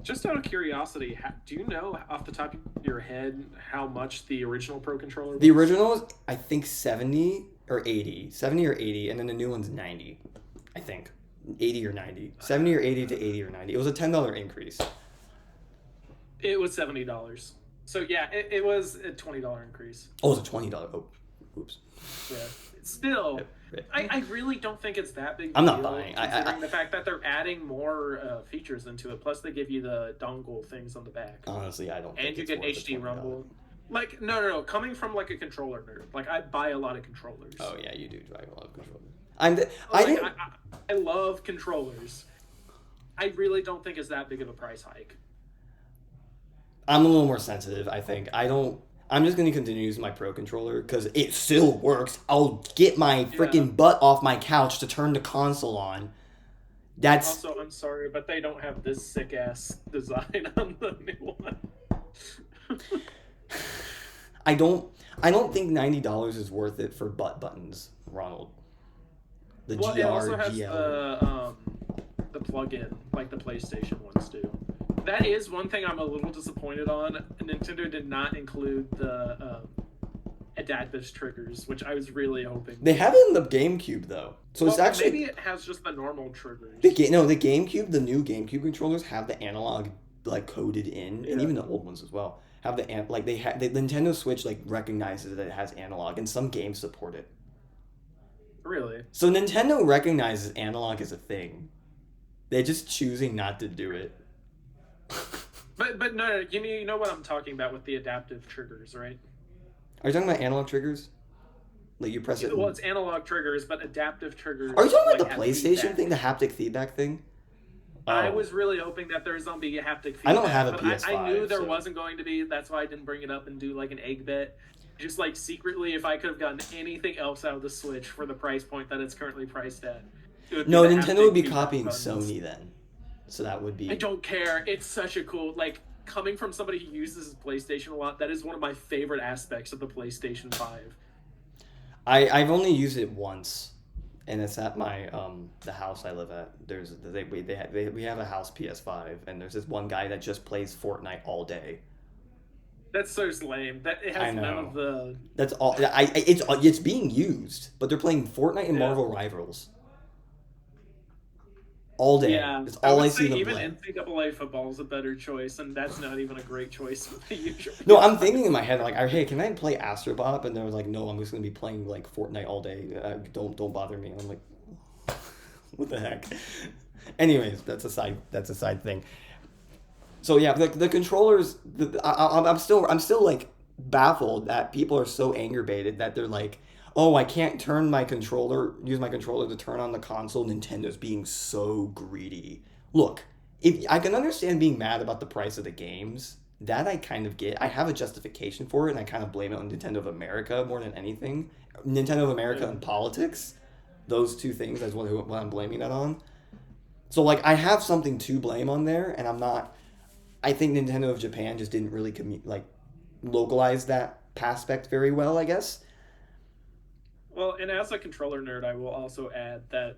Just out of curiosity, do you know off the top of your head how much the original Pro Controller was? The original is, I think, 70 or 80. 70 or 80, and then the new one's 90, I think. 80 or 90. 70 or 80 to 80 or 90. It was a $10 increase. It was $70. So, yeah, it was a $20 increase. Oh, it was a $20. Oh, oops. Yeah. Still, I really don't think it's that big. I'm not buying. Considering the fact that they're adding more features into it. Plus, they give you the dongle things on the back. Honestly, I don't. And you get HD Rumble. Like no. Coming from like a controller nerd, like I buy a lot of controllers. Oh yeah, you do drive a lot of controllers. I love controllers. I really don't think it's that big of a price hike. I'm a little more sensitive. I think I'm just going to continue using my Pro Controller because it still works. I'll get my freaking butt off my couch to turn the console on. Also, I'm sorry, but they don't have this sick-ass design on the new one. I don't think $90 is worth it for butt buttons, Ronald. It also has the plug-in, like the PlayStation ones do. That is one thing I'm a little disappointed on. Nintendo did not include the adaptive triggers, which I was really hoping. They have it in the GameCube though, so it's actually maybe it has just the normal triggers. The GameCube, the new GameCube controllers have the analog like coded in, and even the old ones as well have the Nintendo Switch like recognizes that it has analog, and some games support it. Really? So Nintendo recognizes analog as a thing. They're just choosing not to do it. But no, you know what I'm talking about with the adaptive triggers, right? Are you talking about analog triggers? Like you press it. Well, it's analog triggers, but adaptive triggers. Are you talking about the PlayStation thing, the haptic feedback thing? I was really hoping that there's gonna be haptic feedback. I don't have a PS5. I knew there wasn't going to be. That's why I didn't bring it up and do like an egg bet. Just like secretly, if I could have gotten anything else out of the Switch for the price point that it's currently priced at. No, Nintendo would be copying Sony then. So that would I be. don't care. It's such a cool, like, coming from somebody who uses his PlayStation a lot, that is one of my favorite aspects of the PlayStation 5. I've only used it once, and it's at my the house I live at. We have a house PS5, and there's this one guy that just plays Fortnite all day. That's so lame. That it I has none of know. the That's all. It's being used, but they're playing Fortnite and yeah. Marvel Rivals all day. Yeah, It's I all I would see say them even play. NCAA football is a better choice, and that's not even a great choice with the usual No, I'm PS5. thinking in my head like, hey, can I play Astrobot? And they were like, no, I'm just gonna be playing like Fortnite all day. Don't bother me. And I'm like, what the heck? Anyways, that's a side thing. So yeah, the controllers. I'm still like baffled that people are so anger baited that they're like, oh, I can't use my controller to turn on the console. Nintendo's being so greedy. Look, if I can understand being mad about the price of the games, that I kind of get. I have a justification for it, and I kind of blame it on Nintendo of America more than anything. Nintendo of America Yeah. and politics, those two things is what I'm blaming that on. So like I have something to blame on there, and I'm not. I think Nintendo of Japan just didn't really localize that aspect very well, I guess. Well, and as a controller nerd, I will also add that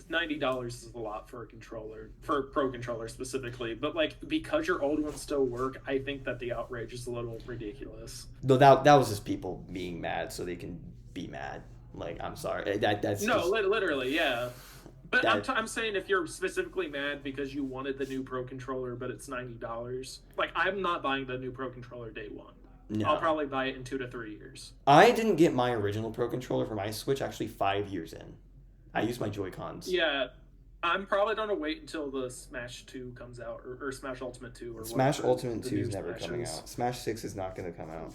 $90 is a lot for a controller, for a pro controller specifically. But like because your old ones still work, I think that the outrage is a little ridiculous. Though that was just people being mad so they can be mad. Like I'm sorry, that's No, just literally, yeah. But that. I'm saying if you're specifically mad because you wanted the new Pro controller, but it's $90, like I'm not buying the new Pro controller day one. I'll No, probably buy it in 2 to 3 years. I didn't get my original Pro controller for my Switch actually 5 years in. I used my Joy Cons. Yeah, I'm probably gonna wait until the Smash 2 comes out, or Smash Ultimate 2, or Smash whatever Ultimate the 2 new is never Smash coming is. out. Smash 6 is not going to come out.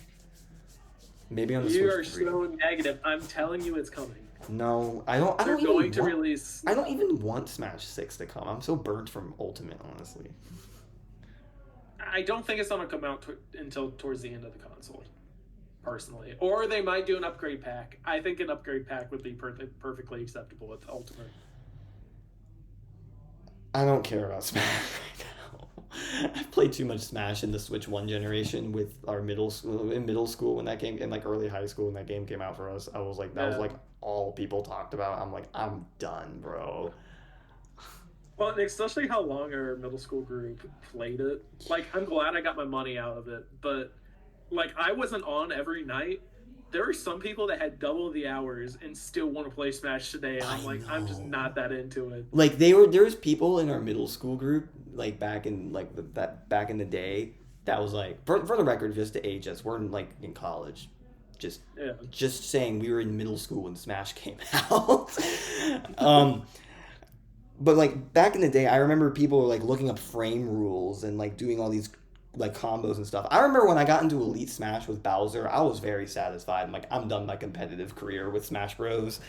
Maybe on the You Switch are 3. so negative. I'm telling you, it's coming. No, I don't. I They're don't going even to want. release. I don't even want Smash 6 to come. I'm so burnt from Ultimate, honestly. I don't think it's gonna come out until towards the end of the console, personally. Or they might do an upgrade pack. I think an upgrade pack would be perfectly acceptable with Ultimate. I don't care about Smash right now. I've played too much Smash in the Switch 1 generation with our middle school when that game, in like early high school when that game came out for us. I was like, that was Yeah. like all people talked about. I'm like, I'm done, bro. Well, and especially how long our middle school group played it. Like, I'm glad I got my money out of it, but like, I wasn't on every night. There are some people that had double the hours and still want to play Smash today, and I I'm like, I'm just know. not that into it. Like there was people in our middle school group like back in like that back in the day that was like for the record just to age us we're in like in college just Yeah. just saying we were in middle school when Smash came out. um but like back in the day I remember people were like looking up frame rules and like doing all these like combos and stuff. I remember when I got into Elite Smash with Bowser, I was very satisfied. I'm like, I'm done my competitive career with Smash Bros.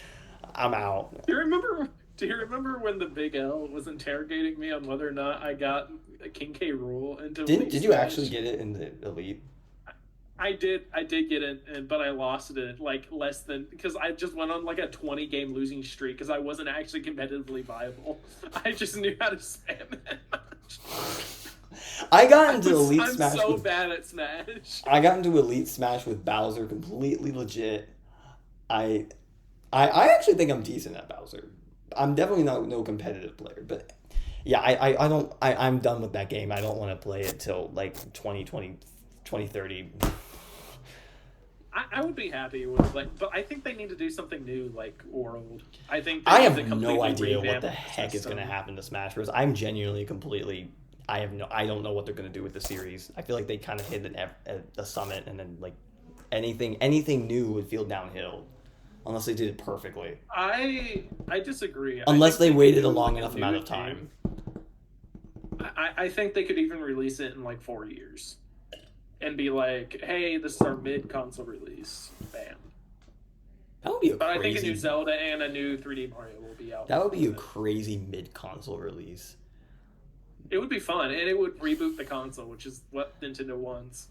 I'm out. Do you remember? Do you remember when the Big L was interrogating me on whether or not I got a King K. Rool into Elite Did you Smash? actually get it in the Elite? I did get it, but I lost it like less than because I just went on like a 20 game losing streak because I wasn't actually competitively viable. I just knew how to spam it. I got into Elite I'm Smash. so bad at Smash. I got into Elite Smash with Bowser, completely legit. I I actually think I'm decent at Bowser. I'm definitely not no competitive player, but yeah, I don't I'm done with that game. I don't want to play it till like 2020 2030. I would be happy with like, but I think they need to do something new, like World. I think they I need have to no completely idea what revamp the heck is going to system. happen to Smash Bros. I'm genuinely completely. I don't know what they're going to do with the series. I feel like they kind of hit a summit and then like anything new would feel downhill unless they did it perfectly. I disagree. I Unless think they could waited do, a long like, enough new amount of game. time. I think they could even release it in like 4 years and be like, hey, this is our mid console release. Bam. That would be a But I think a crazy. new Zelda and a new 3D Mario will be out. That would be a before crazy mid-console release. It would be fun, and it would reboot the console, which is what Nintendo wants.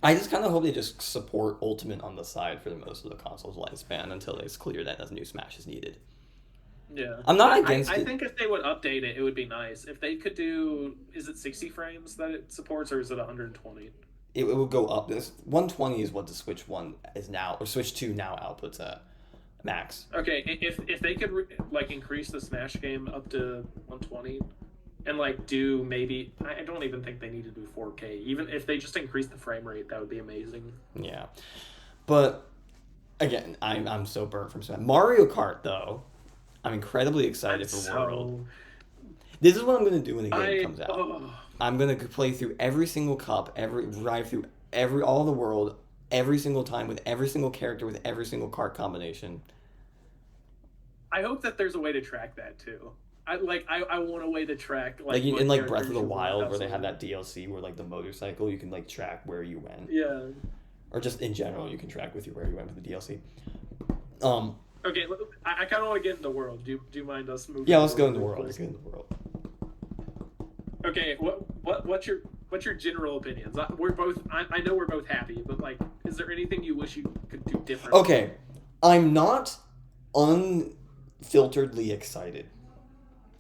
I just kind of hope they just support Ultimate on the side for the most of the console's lifespan until it's clear that a new Smash is needed. Yeah. I'm not against I it. think if they would update it, it would be nice. If they could do, is it 60 frames that it supports, or is it 120? It will go up. This 120 is what the Switch One is now, or Switch Two now outputs at max. Okay, if they could like increase the Smash game up to 120, and like do maybe, I don't even think they need to do 4K. Even if they just increase the frame rate, that would be amazing. Yeah, but again, I'm so burnt from Smash. Mario Kart though, I'm incredibly excited for World. This is what I'm gonna do when the game comes out. I'm gonna play through every single cup, drive through all the world, every single time with every single character with every single card combination. I hope that there's a way to track that too. I want a way to track like in like Breath of the Wild where they have that DLC where like the motorcycle you can like track where you went. Yeah. Or just in general you can track with you where you went with the DLC. Okay, I kind of want to get in the world. Do you mind us moving? Yeah, let's go in the world. Let's get in the world. Okay, what's your general opinions? We're both. I know we're both happy, but like, is there anything you wish you could do differently? Okay, I'm not unfilteredly excited.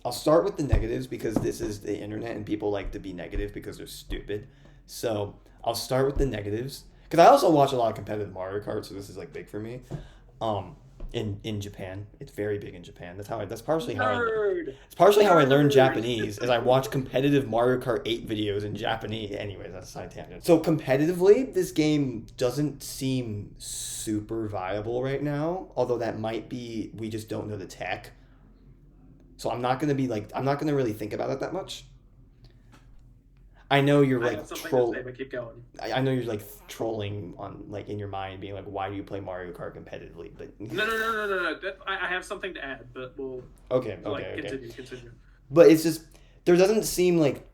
I'll start with the negatives because this is the internet and people like to be negative because they're stupid. So I'll start with the negatives because I also watch a lot of competitive Mario Kart, so this is like big for me. In Japan, it's very big in Japan. That's partially how I learned Japanese. Is I watch competitive Mario Kart 8 videos in Japanese. Anyways, that's a side tangent. So competitively, this game doesn't seem super viable right now. Although that might be we just don't know the tech. So I'm not gonna really think about it that much. I know you're like keep going. I know you're like trolling on like in your mind, being like, "Why do you play Mario Kart competitively?" But no. I have something to add, but we'll continue. But it's just there doesn't seem like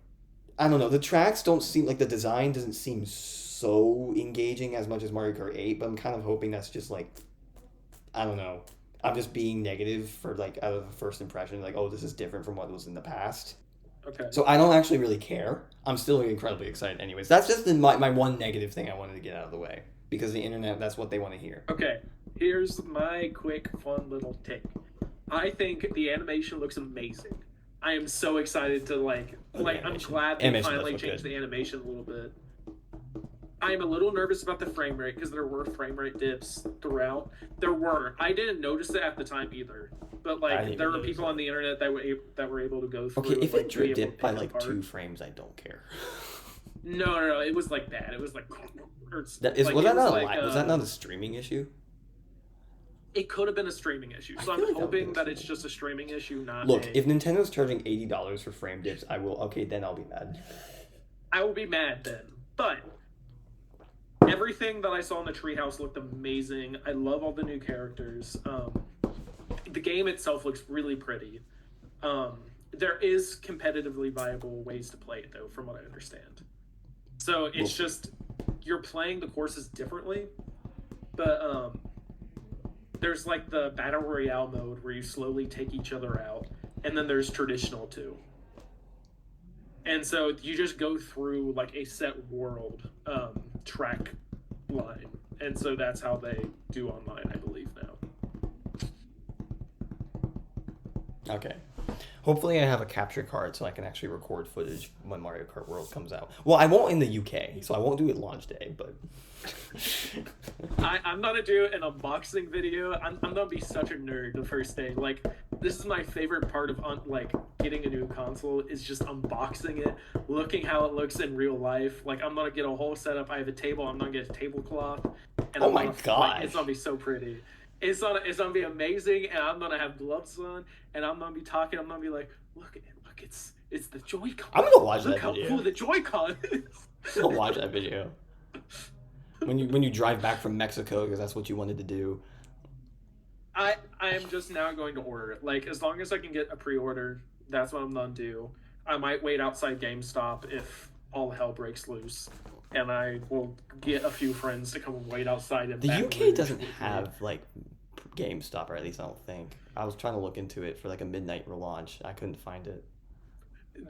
I don't know. The tracks don't seem like the design doesn't seem so engaging as much as Mario Kart 8. But I'm kind of hoping that's just like I don't know. I'm just being negative for like out of the first impression, like, oh, this is different from what was in the past. Okay. So I don't actually really care. I'm still incredibly excited anyways. That's just my one negative thing I wanted to get out of the way. Because the internet, that's what they want to hear. Okay. Here's my quick, fun little take. I think the animation looks amazing. I am so excited to I'm glad they finally changed the animation a little bit. I'm a little nervous about the frame rate because there were frame rate dips throughout. There were. I didn't notice it at the time either. But like there were people on the internet that were able to go through. Okay, if it dipped by like 2 frames, I don't care. No, it was like bad. It was like. Was that not a streaming issue? It could have been a streaming issue, so I'm hoping that it's just a streaming issue, not. Look, if Nintendo's charging $80 for frame dips, I will. Okay, then I'll be mad. I will be mad then, but. Everything that I saw in the treehouse looked amazing. I love all the new characters. The game itself looks really pretty. There is competitively viable ways to play it, though, from what I understand. So it's just you're playing the courses differently, but there's like the battle royale mode where you slowly take each other out, and then there's traditional too. And so you just go through like a set world track line. And so that's how they do online, I believe, now. Okay. Hopefully I have a capture card so I can actually record footage when Mario Kart World comes out. Well, I won't in the UK, so I won't do it launch day, but... I'm gonna do an unboxing video. I'm gonna be such a nerd the first day. Like, this is my favorite part of getting a new console is just unboxing it, looking how it looks in real life. Like, I'm gonna get a whole setup. I have a table. I'm gonna get a tablecloth. And oh my god! It's gonna be so pretty. It's gonna be amazing, and I'm gonna have gloves on, and I'm gonna be talking. I'm gonna be like, look, it's the Joy-Con. I'm gonna watch that video. Look how cool the Joy-Con is. I'm gonna watch that video. When you drive back from Mexico because that's what you wanted to do. I am just now going to order it. Like, as long as I can get a pre-order, that's what I'm gonna do. I might wait outside GameStop if all hell breaks loose, and I will get a few friends to come and wait outside. The UK doesn't have like GameStop, or at least I don't think. I was trying to look into it for like a midnight relaunch. I couldn't find it.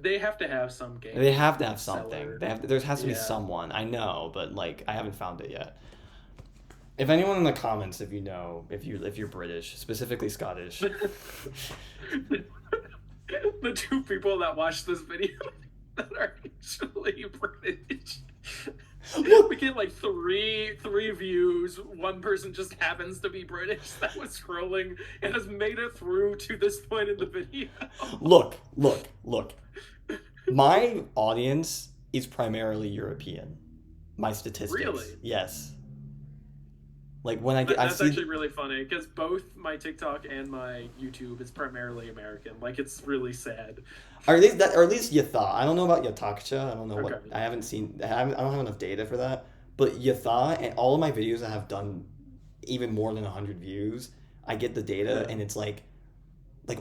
They have to have some game. They have to have something. There has to be someone. I know, but like I haven't found it yet. If anyone in the comments, if you know, if you're British, specifically Scottish. The two people that watch this video that are actually British. We get like three views. One person just happens to be British that was scrolling and has made it through to this point in the video. Look. My audience is primarily European. My statistics. Really? Yes. Like when I get, that's actually really funny because both my TikTok and my YouTube is primarily American. Like it's really sad. Or at least Yhatha. I don't know about Yhatha. I don't know Okay. what. I haven't seen. I don't have enough data for that. But Yhatha and all of my videos that have done even more than 100 views, I get the data and it's like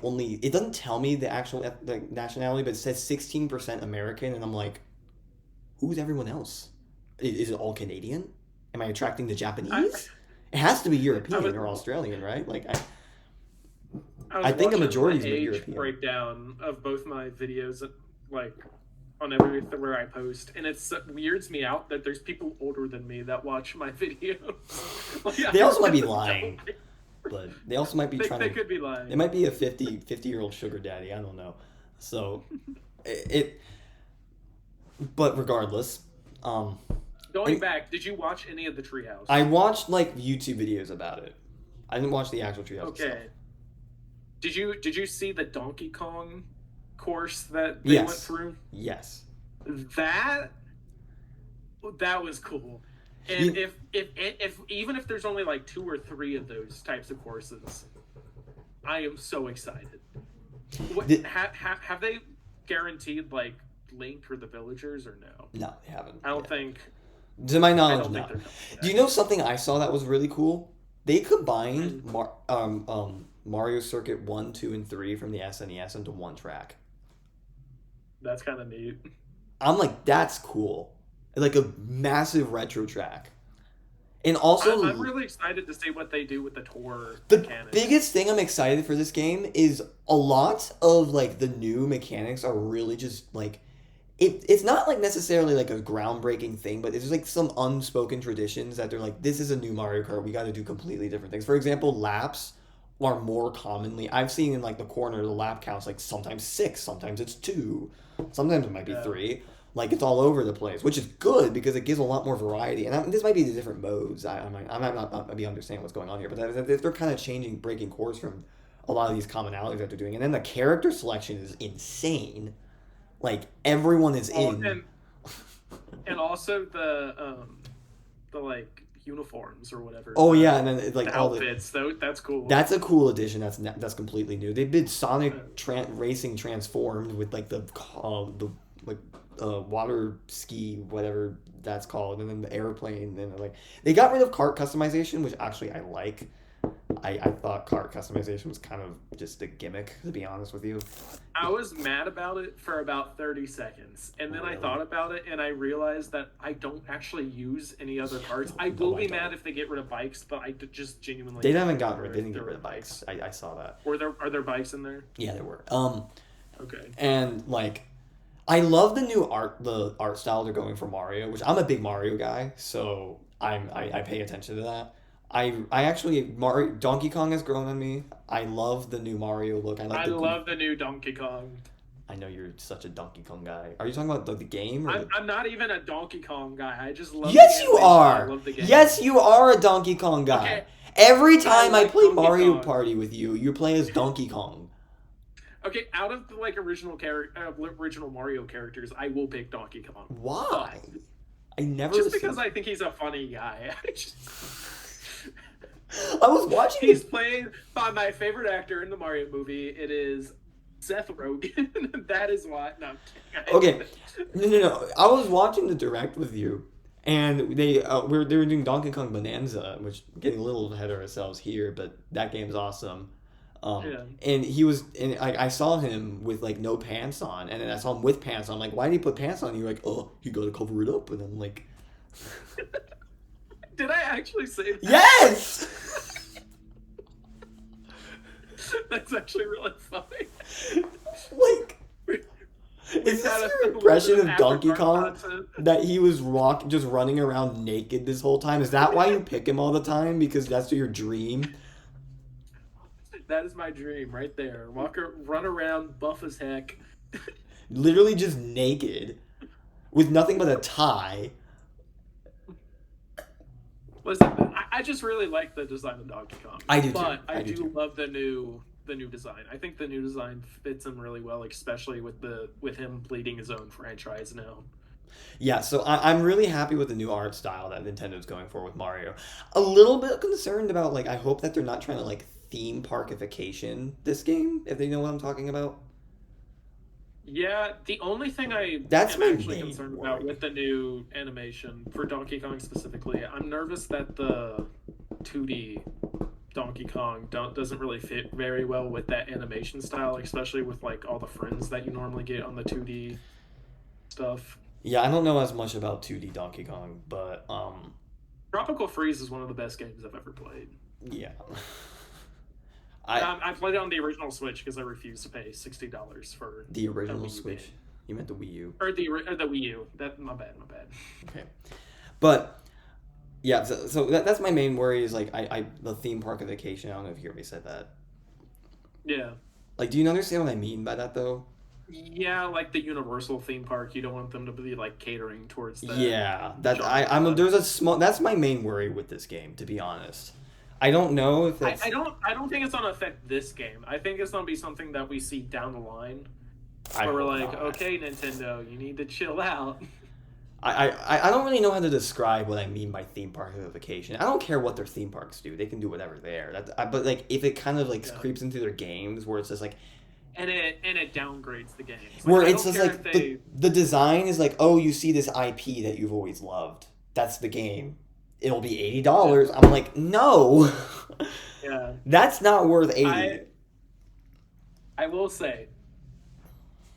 only it doesn't tell me the actual nationality, but it says 16% American, and I'm like, who's everyone else? Is it all Canadian? Am I attracting the Japanese? It has to be European or Australian, right? Like I think a majority is European. Breakdown of both my videos, like on everywhere I post, and it weirds me out that there's people older than me that watch my videos. Like, they also might be lying, but they also might be trying. They could be lying. It might be a 50-year-old sugar daddy. I don't know. So But regardless, Going back, did you watch any of the Treehouse? I watched like YouTube videos about it. I didn't watch the actual Treehouse. Okay. Itself. Did you see the Donkey Kong course that they went through? Yes. That was cool. And if even if there's only like 2 or 3 of those types of courses, I am so excited. Have they guaranteed like Link or the villagers or no? No, they haven't. I don't think. To my knowledge, no. Do you know something I saw that was really cool? They combined Mario Circuit 1, 2, and 3 from the SNES into one track. That's kind of neat. I'm like, that's cool. Like a massive retro track. And also, I'm really excited to see what they do with the tour mechanics. Biggest thing I'm excited for this game is a lot of like the new mechanics are really just like it's not like necessarily like a groundbreaking thing, but it's like some unspoken traditions that they're like, this is a new Mario Kart, we got to do completely different things. For example, laps are more commonly, I've seen in like the corner, the lap counts like sometimes 6, sometimes it's 2, sometimes it might be 3. Like it's all over the place, which is good because it gives a lot more variety. And this might be the different modes. I might not be understanding what's going on here, but they're kind of breaking course from a lot of these commonalities that they're doing. And then the character selection is insane. Like everyone is in. And also the like uniforms or whatever. Oh yeah, and then like the all outfits. That's cool. That's a cool addition. That's completely new. They did Sonic Racing Transformed with like the water ski, whatever that's called, and then the airplane, and like they got rid of kart customization, which actually I like. I thought kart customization was kind of just a gimmick, to be honest with you. I was mad about it for about 30 seconds, and then I thought about it, and I realized that I don't actually use any other karts. I will be mad if they get rid of bikes, but I just genuinely... They didn't get rid of bikes. I saw that. Are there bikes in there? Yeah, there were. Okay. And, like, I love the art style they're going for Mario, which I'm a big Mario guy, so I pay attention to that. I actually Donkey Kong has grown on me. I love the new Mario look. I love the new Donkey Kong. I know you're such a Donkey Kong guy. Are you talking about the game? Or I'm not even a Donkey Kong guy. I just love. Yes, you are. I love the game. Yes, you are a Donkey Kong guy. Okay. Every time I play Mario Party with you, you play as Donkey Kong. Okay, out of the like original Mario characters, I will pick Donkey Kong. Why? I never. Just because I think he's a funny guy. I was watching. He's played by my favorite actor in the Mario movie. It is Seth Rogen. That is why. No. Okay. No. I was watching the direct with you, and they were doing Donkey Kong Bonanza, which getting a little ahead of ourselves here, but that game's awesome. And he was, and I saw him with like no pants on, and then I saw him with pants on. I'm like, why did he put pants on? And you're like, oh, you got to cover it up, and I'm like. Did I actually say that? Yes! That's actually really funny. Like, Is We've this had a your little bit impression of of After Donkey Dark Kong? content. That he was just running around naked this whole time? Is that why you pick him all the time? Because that's your dream? That is my dream right there. Run around, buff as heck. Literally just naked. With nothing but a tie. Listen, I just really like the design of Donkey Kong. I do too. But I do do too. love the new design. I think the new design fits him really well, especially with him leading his own franchise now. Yeah, so I'm really happy with the new art style that Nintendo's going for with Mario. A little bit concerned about, like, I hope that they're not trying to, like, theme parkification this game, if they know what I'm talking about. Yeah, the only thing I That's am my actually main concerned about worry. with the new animation for Donkey Kong specifically, I'm nervous that the 2D Donkey Kong doesn't really fit very well with that animation style, especially with like all the friends that you normally get on the 2D stuff. Yeah, I don't know as much about 2D Donkey Kong, but, Tropical Freeze is one of the best games I've ever played. yeah. And I I played it on the original Switch because I refused to pay $60 for The a original Wii U Switch. game. You meant the Wii U. Or the Wii U. That my bad. Okay. But yeah, so that's my main worry is like I the theme parkification. I don't know if you heard me say that. Yeah. Like, do you understand what I mean by that though? Yeah, like the Universal theme park, you don't want them to be like catering towards that Yeah, that I'm genre. there's a small that's my main worry with this game, to be honest. I don't know if I, it's I don't think it's gonna affect this game. I think it's gonna be something that we see down the line I where we're hope like, not. okay, Nintendo, you need to chill out. I don't really know how to describe what I mean by theme parkification. I don't care what their theme parks do; they can do whatever there. But like if it kind of like Yeah. creeps into their games where it's just like And it downgrades the games. Like, where I it's don't just care like if they the design is like, oh, you see this IP that you've always loved. That's the game. It'll be $80. I'm like, no, yeah. that's not worth 80. I will say,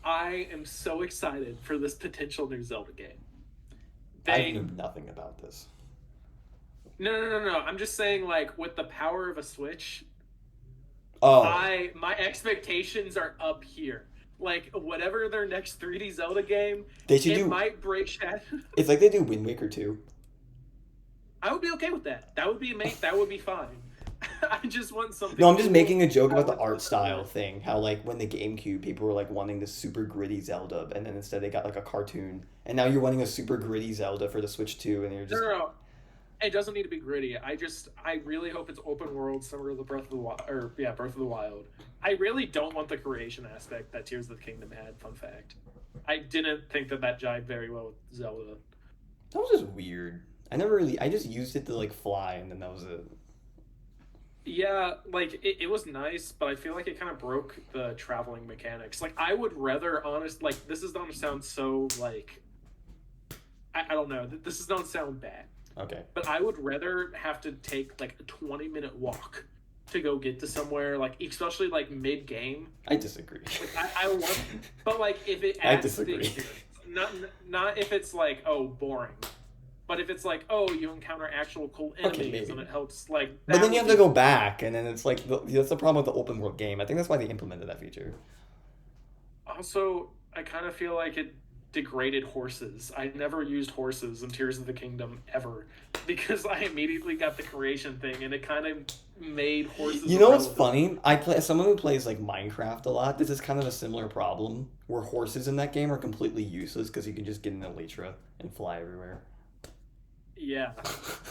I am so excited for this potential new Zelda game. I know nothing about this. No. I'm just saying, like, with the power of a Switch, Oh, my expectations are up here. Like, whatever their next 3D Zelda game, they should it do. might break Shadow. It's like they do Wind Waker too. I would be okay with that. That would be That would be fine. I just want something. No, I'm just cool. making a joke I about the want art something style cool. thing. How like when the GameCube, people were like wanting this super gritty Zelda, and then instead they got like a cartoon, and now you're wanting a super gritty Zelda for the Switch 2, and you're just No. It doesn't need to be gritty. I really hope it's open world, similar to Breath of the Wild, Breath of the Wild. I really don't want the creation aspect that Tears of the Kingdom had. Fun fact, I didn't think that jived very well with Zelda. that was just weird. I just used it to like fly, and then that was it. Yeah, like it was nice, but I feel like it kind of broke the traveling mechanics. Like I would rather like this is gonna sound so like I don't know. This is don't sound bad. Okay. But I would rather have to take like a 20-minute walk to go get to somewhere, like especially like mid game. I disagree. Like I love, but like if it I adds to the disagree. experience, not if it's like oh boring, but if it's like oh you encounter actual cool enemies maybe. and it helps like. But that then you would have to be- go back, and then it's like that's the problem with the open world game. I think that's why they implemented that feature. Also, I kind of feel like it degraded horses. I never used horses in Tears of the Kingdom ever because I immediately got the creation thing, and it kind of made horses. You know what's irrelevant. funny? I play as someone who plays like Minecraft a lot. This is kind of a similar problem where horses in that game are completely useless because you can just get an elytra and fly everywhere. Yeah.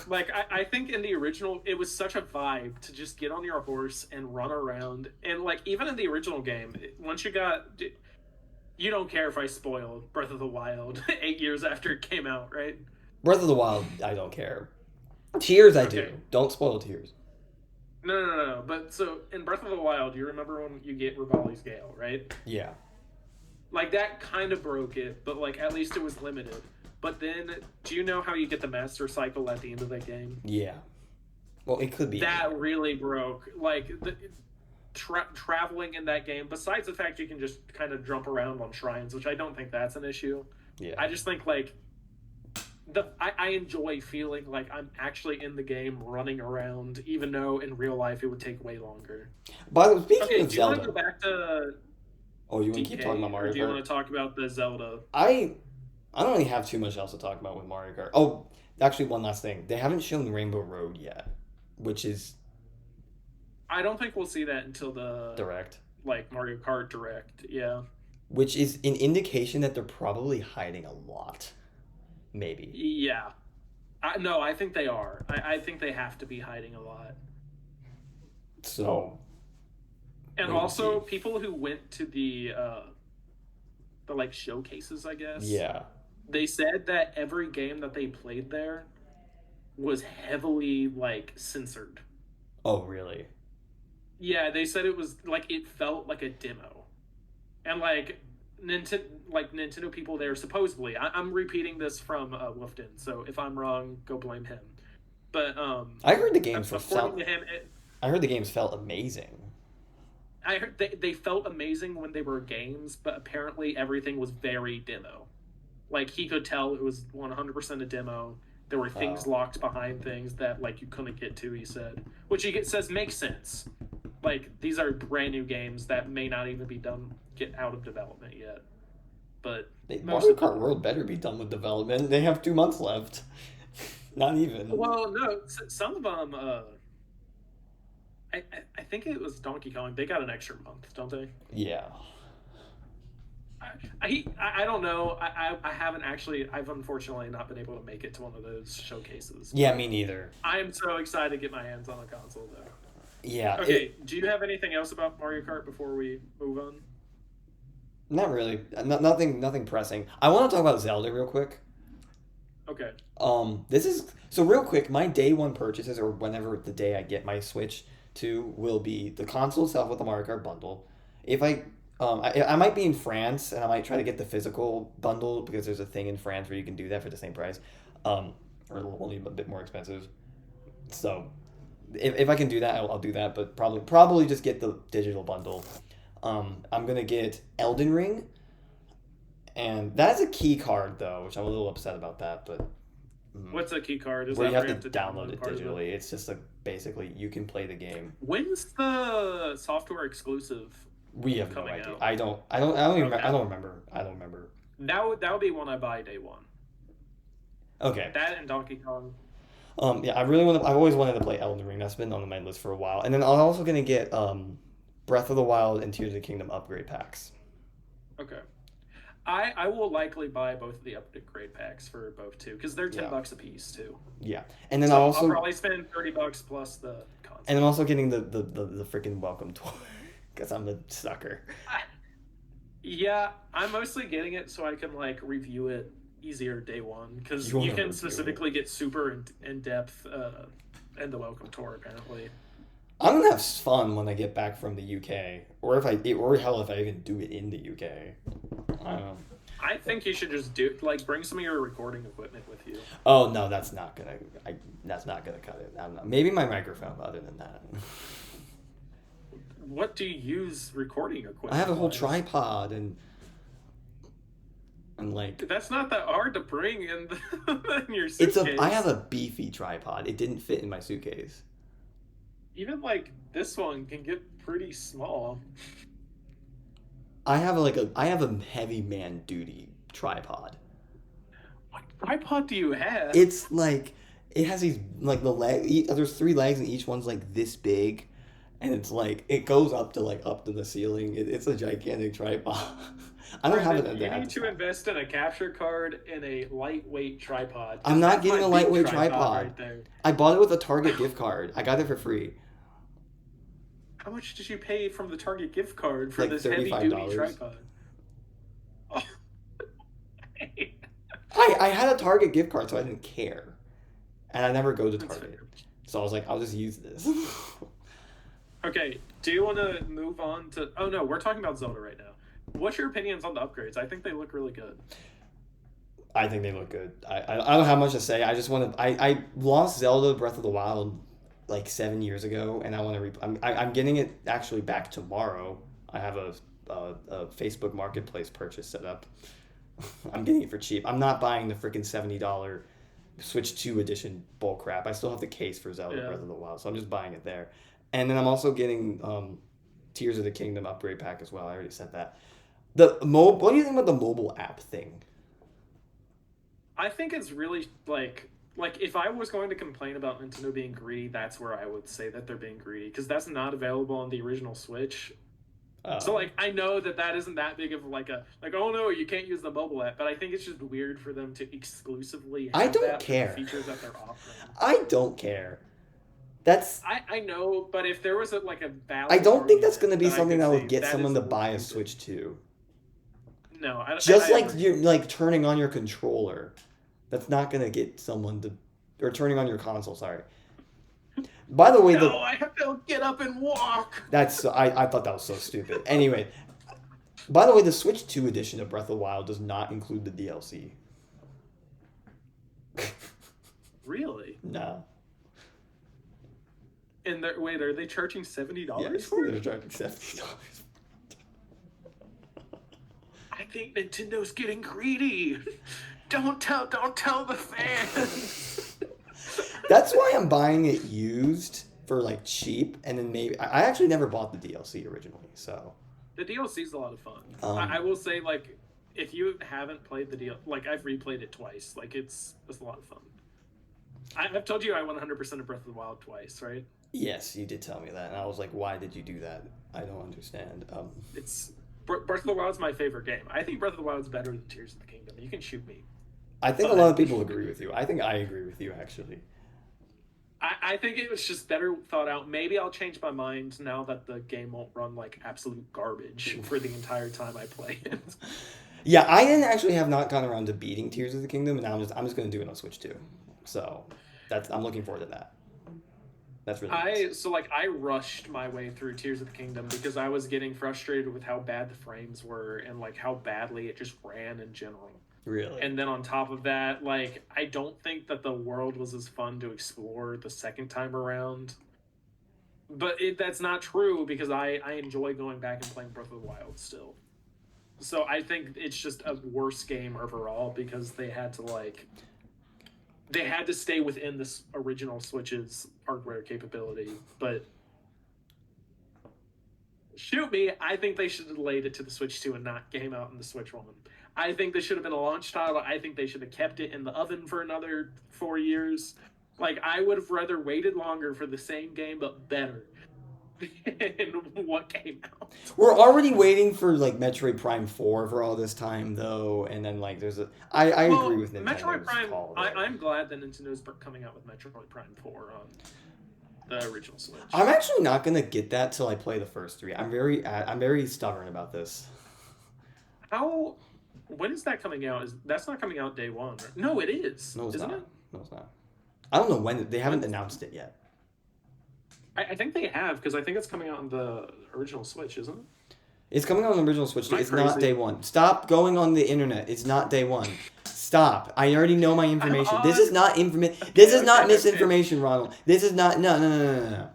Like, I think in the original, it was such a vibe to just get on your horse and run around. And, like, even in the original game, once you got... You don't care if I spoil Breath of the Wild 8 years after it came out, right? Breath of the Wild, I don't care. Tears, I do. Okay. Don't spoil Tears. No. But, so, in Breath of the Wild, you remember when you get Rivali's Gale, right? Yeah. Like, that kind of broke it, but, like, at least it was limited. But then, do you know how you get the Master Cycle at the end of that game? Yeah. Well, it could be. That really broke. Like, traveling in that game, besides the fact you can just kind of jump around on shrines, which I don't think that's an issue. Yeah. I just think, like, I enjoy feeling like I'm actually in the game running around, even though in real life it would take way longer. But speaking Okay, of do you want Zelda, to go back to... Oh, you want to keep talking about DK, or Mario do you Kart? want to talk about the Zelda? I don't really have too much else to talk about with Mario Kart. Oh, actually, one last thing. They haven't shown Rainbow Road yet, which is I don't think we'll see that until the direct. like Mario Kart Direct. Yeah. Which is an indication that they're probably hiding a lot. Maybe. Yeah. No, I think they are. I think they have to be hiding a lot. So, And wait and see. also, people who went to the like showcases, I guess, Yeah. they said that every game that they played there was heavily like censored. Oh, really? Yeah, they said it was like it felt like a demo, and Nintendo people there supposedly. I'm repeating this from Wolfden, so if I'm wrong, go blame him. But I heard the games were according felt. to him, I heard the games felt amazing. I heard they felt amazing when they were games, but apparently everything was very demo. Like he could tell it was 100% a demo. There were things Oh. locked behind things that like you couldn't get to. He said, which says makes sense. Like these are brand new games that may not even be done get out of development yet. But most Mario of them Kart are. World better be done with development. They have 2 months left. Not even. Well, no, some of them. I think it was Donkey Kong. They got an extra month, don't they? Yeah. I don't know. I haven't actually. I've unfortunately not been able to make it to one of those showcases. Yeah, me neither. I am so excited to get my hands on a console though. Yeah. Okay, do you have anything else about Mario Kart before we move on? Not really. Nothing pressing. I want to talk about Zelda real quick. Okay. This is so real quick. My day one purchases, or whenever the day I get my Switch to, will be the console itself with the Mario Kart bundle. If I might be in France and I might try to get the physical bundle because there's a thing in France where you can do that for the same price, or only a bit more expensive. So, if I can do that, I'll do that. But probably just get the digital bundle. I'm gonna get Elden Ring, and that's a key card though, which I'm a little upset about that. But What's a key card? Is where that you where have to download it part of digitally. It's just like basically you can play the game. When's the software exclusive We have no coming idea. out? I Okay. don't remember. I don't remember. That would be one I buy day one. Okay. That and Donkey Kong. Yeah, I really want to. I've always wanted to play Elden Ring. That's been on my list for a while. And then I'm also gonna get Breath of the Wild and Tears of the Kingdom upgrade packs. Okay. I will likely buy both of the upgrade packs for both too because they're Yeah. $10 a piece too. Yeah, and then So I'll I'll probably spend $30 plus the console. and I'm also getting the freaking welcome tour because I'm a sucker. Yeah, I'm mostly getting it so I can like review it easier day one because You wanna you can review specifically get super in depth in the welcome tour apparently. I'm gonna have fun when I get back from the UK, or hell, if I even do it in the UK. I don't know. I think you should just bring some of your recording equipment with you. Oh no, that's not gonna. That's not gonna cut it. I don't know. Maybe my microphone. But other than that, What do you use recording equipment? I have a whole wise? tripod and like That's not that hard to bring in, in your it's suitcase. I have a beefy tripod. It didn't fit in my suitcase. Even like this one can get pretty small. I have a heavy man duty tripod. What tripod do you have? It's like it has these like the leg. There's 3 legs and each one's like this big, and it's like it goes up to the ceiling. It's a gigantic tripod. I don't have it. You need to invest in a capture card and a lightweight tripod. I'm not That's getting my a big lightweight tripod. right there. I bought it with a Target gift card. I got it for free. How much did you pay from the Target gift card for Like this heavy $35. duty tripod? Oh. I had a Target gift card, so I didn't care, and I never go to That's Target, fair. so I was like, I'll just use this. Okay, do you want to move on to? Oh no, we're talking about Zelda right now. What's your opinions on the upgrades? I think they look really good. I think they look good. I don't have much to say. I just want to. I lost Zelda Breath of the Wild like 7 years ago, and I want to. I'm getting it actually back tomorrow. I have a Facebook Marketplace purchase set up. I'm getting it for cheap. I'm not buying the freaking $70 Switch 2 edition bull crap. I still have the case for Zelda Breath of the Wild, so I'm just buying it there. And then I'm also getting Tears of the Kingdom upgrade pack as well. I already said that. What do you think about the mobile app thing? I think it's really like if I was going to complain about Nintendo being greedy, that's where I would say that they're being greedy because that's not available on the original Switch. So Um, like I know that that isn't that big of like oh no you can't use the mobile app, but I think it's just weird for them to exclusively I have don't that for the care. features that they're offering. I don't care. That's. I know, but if there was like a I valid don't think that's argument going to be that I something could that would say get that someone is to a little buy a stupid. Switch 2. No, Just I like agree. you're like turning on your controller. That's not going to get someone to, or turning on your console, sorry. By the way, No, I have to get up and walk. I thought that was so stupid. Anyway, by the way, the Switch 2 edition of Breath of the Wild does not include the DLC. Really? No. And wait, are they charging $70 Yes, for they're it? charging $70. I think Nintendo's getting greedy. Don't tell the fans. That's why I'm buying it used for like cheap, and then maybe I actually never bought the DLC originally, so The DLC is a lot of fun. um, I will say, like, if you haven't played the deal, like I've replayed it twice. Like it's a lot of fun. I've told you I 100% of Breath of the Wild twice, right? yes, you did tell me that, and I was like, why did you do that? I don't understand. It's Breath of the Wild's my favorite game. I think Breath of the Wild's better than Tears of the Kingdom. You can shoot me, I think a lot but of people agree with you. I think I agree with you actually. I think it was just better thought out. Maybe I'll change my mind now that the game won't run like absolute garbage for the entire time I play it. Yeah, I didn't actually have not gotten around to beating Tears of the Kingdom, and I'm just gonna do it on Switch too. So I'm looking forward to that. That's really nice. I rushed my way through Tears of the Kingdom because I was getting frustrated with how bad the frames were and like how badly it just ran in general. Really. And then on top of that, like I don't think that the world was as fun to explore the second time around. But that's not true because I enjoy going back and playing Breath of the Wild still. So I think it's just a worse game overall because they had to stay within this original Switch's hardware capability. But shoot me, I think they should have delayed it to the Switch 2 and not came out in the Switch 1. I think this should have been a launch title. I think they should have kept it in the oven for another 4 years. Like, I would have rather waited longer for the same game, but better than what came out. We're already waiting for like Metroid Prime 4 for all this time though, and then like there's a I agree with Nintendo's Metroid Prime, call there. I'm glad that Nintendo's coming out with Metroid Prime 4 on the original Switch. I'm actually not gonna get that till I play the first three. I'm very stubborn about this. When is that coming out? That's not coming out day one. Right? No, it is. No, it's Isn't not. it? No, it's not. I don't know when they haven't announced it yet. I think they have because I think it's coming out on the original Switch, isn't it? It's coming out on the original Switch. Am I It's not crazy? day one. Stop going on the internet. It's not day one. Stop. I already know my information. This is not information. This is not misinformation, Ronald. This is not. No.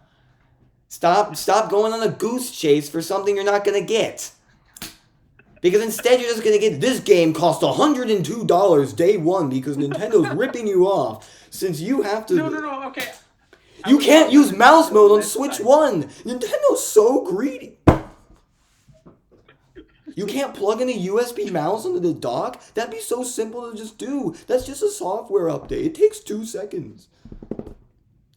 Stop going on a goose chase for something you're not gonna get. Because instead you're just gonna get this game cost $102 day one because Nintendo's ripping you off. Since you have to. No. Okay. You can't use mouse mode on Switch 1. Nintendo's so greedy. You can't plug in a USB mouse into the dock? That'd be so simple to just do. That's just a software update. It takes 2 seconds.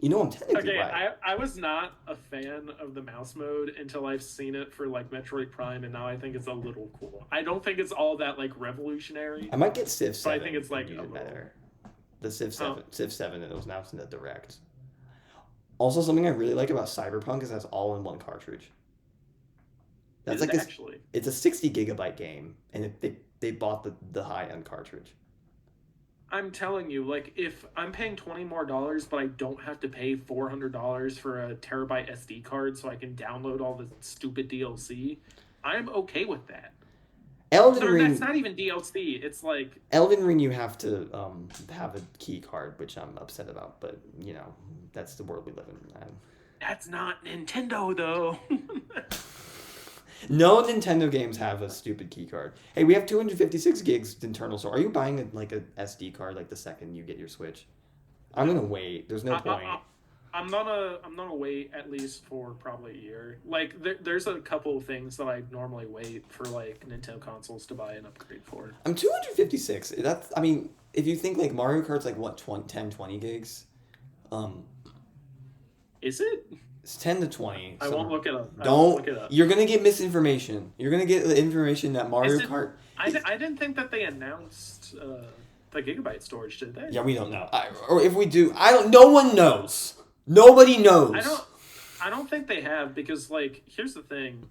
You know I'm technically right. I was not a fan of the mouse mode until I've seen it for like Metroid Prime, and now I think it's a little cool. I don't think it's all that like revolutionary. I might get Civ 7. But I think it's like even better. The Civ 7 that was announced in the Direct. Also, something I really like about Cyberpunk is that's all in one cartridge. That's like actually. It's a 60 gigabyte game, and they bought the high end cartridge. I'm telling you, like if I'm paying $20 more, but I don't have to pay $400 for a terabyte SD card, so I can download all the stupid DLC, I'm okay with that. Elden Ring. That's not even DLC. It's like Elden Ring. You have to have a key card, which I'm upset about, but you know that's the world we live in, man. That's not Nintendo, though. No Nintendo games have a stupid key card. Hey, we have 256 gigs internal, so are you buying a SD card like the second you get your Switch? I'm gonna wait. There's no point. I'm gonna wait at least for probably a year. Like there's a couple of things that I normally wait for like Nintendo consoles to buy an upgrade for. I'm 256. That's, I mean, if you think like Mario Kart's like what 20 gigs, um, is it? it's 10 to 20. I won't look it up. Don't look it up. You're gonna get misinformation. You're gonna get the information that Mario Kart. I didn't think that they announced the gigabyte storage, did they? Yeah, we don't know. Or if we do, I don't. No one knows. Nobody knows. I don't think they have, because like here's the thing.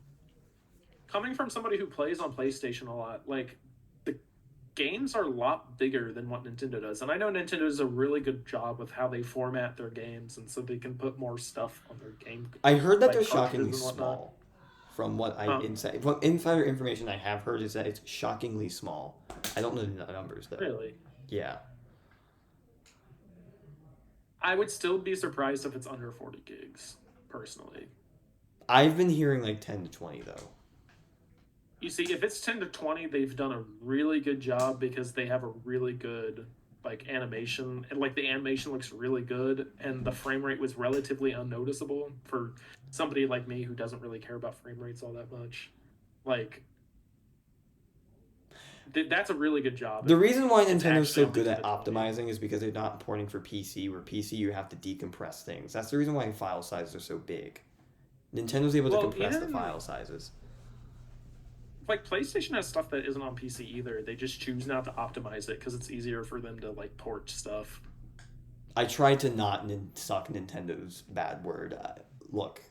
Coming from somebody who plays on PlayStation a lot, like the games are a lot bigger than what Nintendo does. And I know Nintendo does a really good job with how they format their games, and so they can put more stuff on their game. I heard that they're shockingly small. From what insider information I have heard is that it's shockingly small. I don't know the numbers though. Really? Yeah. I would still be surprised if it's under 40 gigs, personally. I've been hearing like 10 to 20 though. You see, if it's 10 to 20, they've done a really good job, because they have a really good like animation, and like the animation looks really good, and the frame rate was relatively unnoticeable for somebody like me who doesn't really care about frame rates all that much. Like that's a really good job. The reason why Nintendo's so good at optimizing is because they're not porting for PC, where PC you have to decompress things. That's the reason why file sizes are so big. Nintendo's able to compress the file sizes. Like PlayStation has stuff that isn't on PC either. They just choose not to optimize it because it's easier for them to like port stuff. I tried to not suck Nintendo's bad word. Look.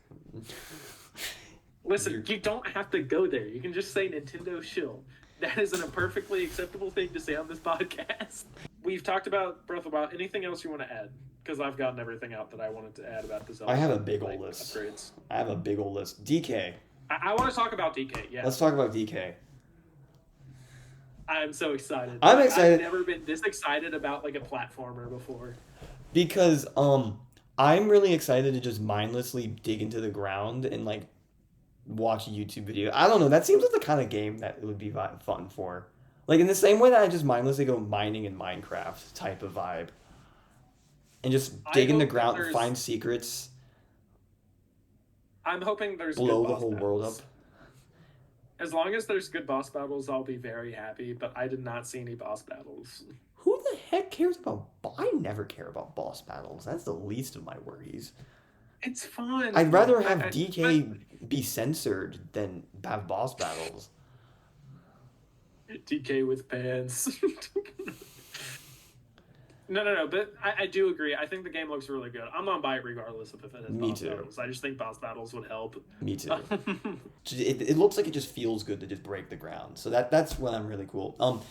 Listen, you don't have to go there. You can just say Nintendo shill. That isn't a perfectly acceptable thing to say on this podcast. We've talked about Breath of the Wild. Anything else you want to add? Because I've gotten everything out that I wanted to add about the Zelda. I have a big old list. Upgrades. I have a big old list. DK. I want to talk about DK, yeah. Let's talk about DK. I'm so excited. I'm excited. I've never been this excited about like a platformer before. Because I'm really excited to just mindlessly dig into the ground and like watch a YouTube video. I don't know. That seems like the kind of game that it would be fun for. Like in the same way that I just mindlessly go mining in Minecraft type of vibe. And just dig in the ground and find secrets. I'm hoping there's blow good the boss whole battles. world up. As long as there's good boss battles, I'll be very happy, but I did not see any boss battles. Who the heck cares about... I never care about boss battles. That's the least of my worries. It's fun. I'd rather have DK be censored than have boss battles. DK with pants. No, but I do agree. I think the game looks really good. I'm gonna buy it regardless of if it has boss battles. I just think boss battles would help. Me too. It looks like it just feels good to just break the ground. So that's when I'm really cool.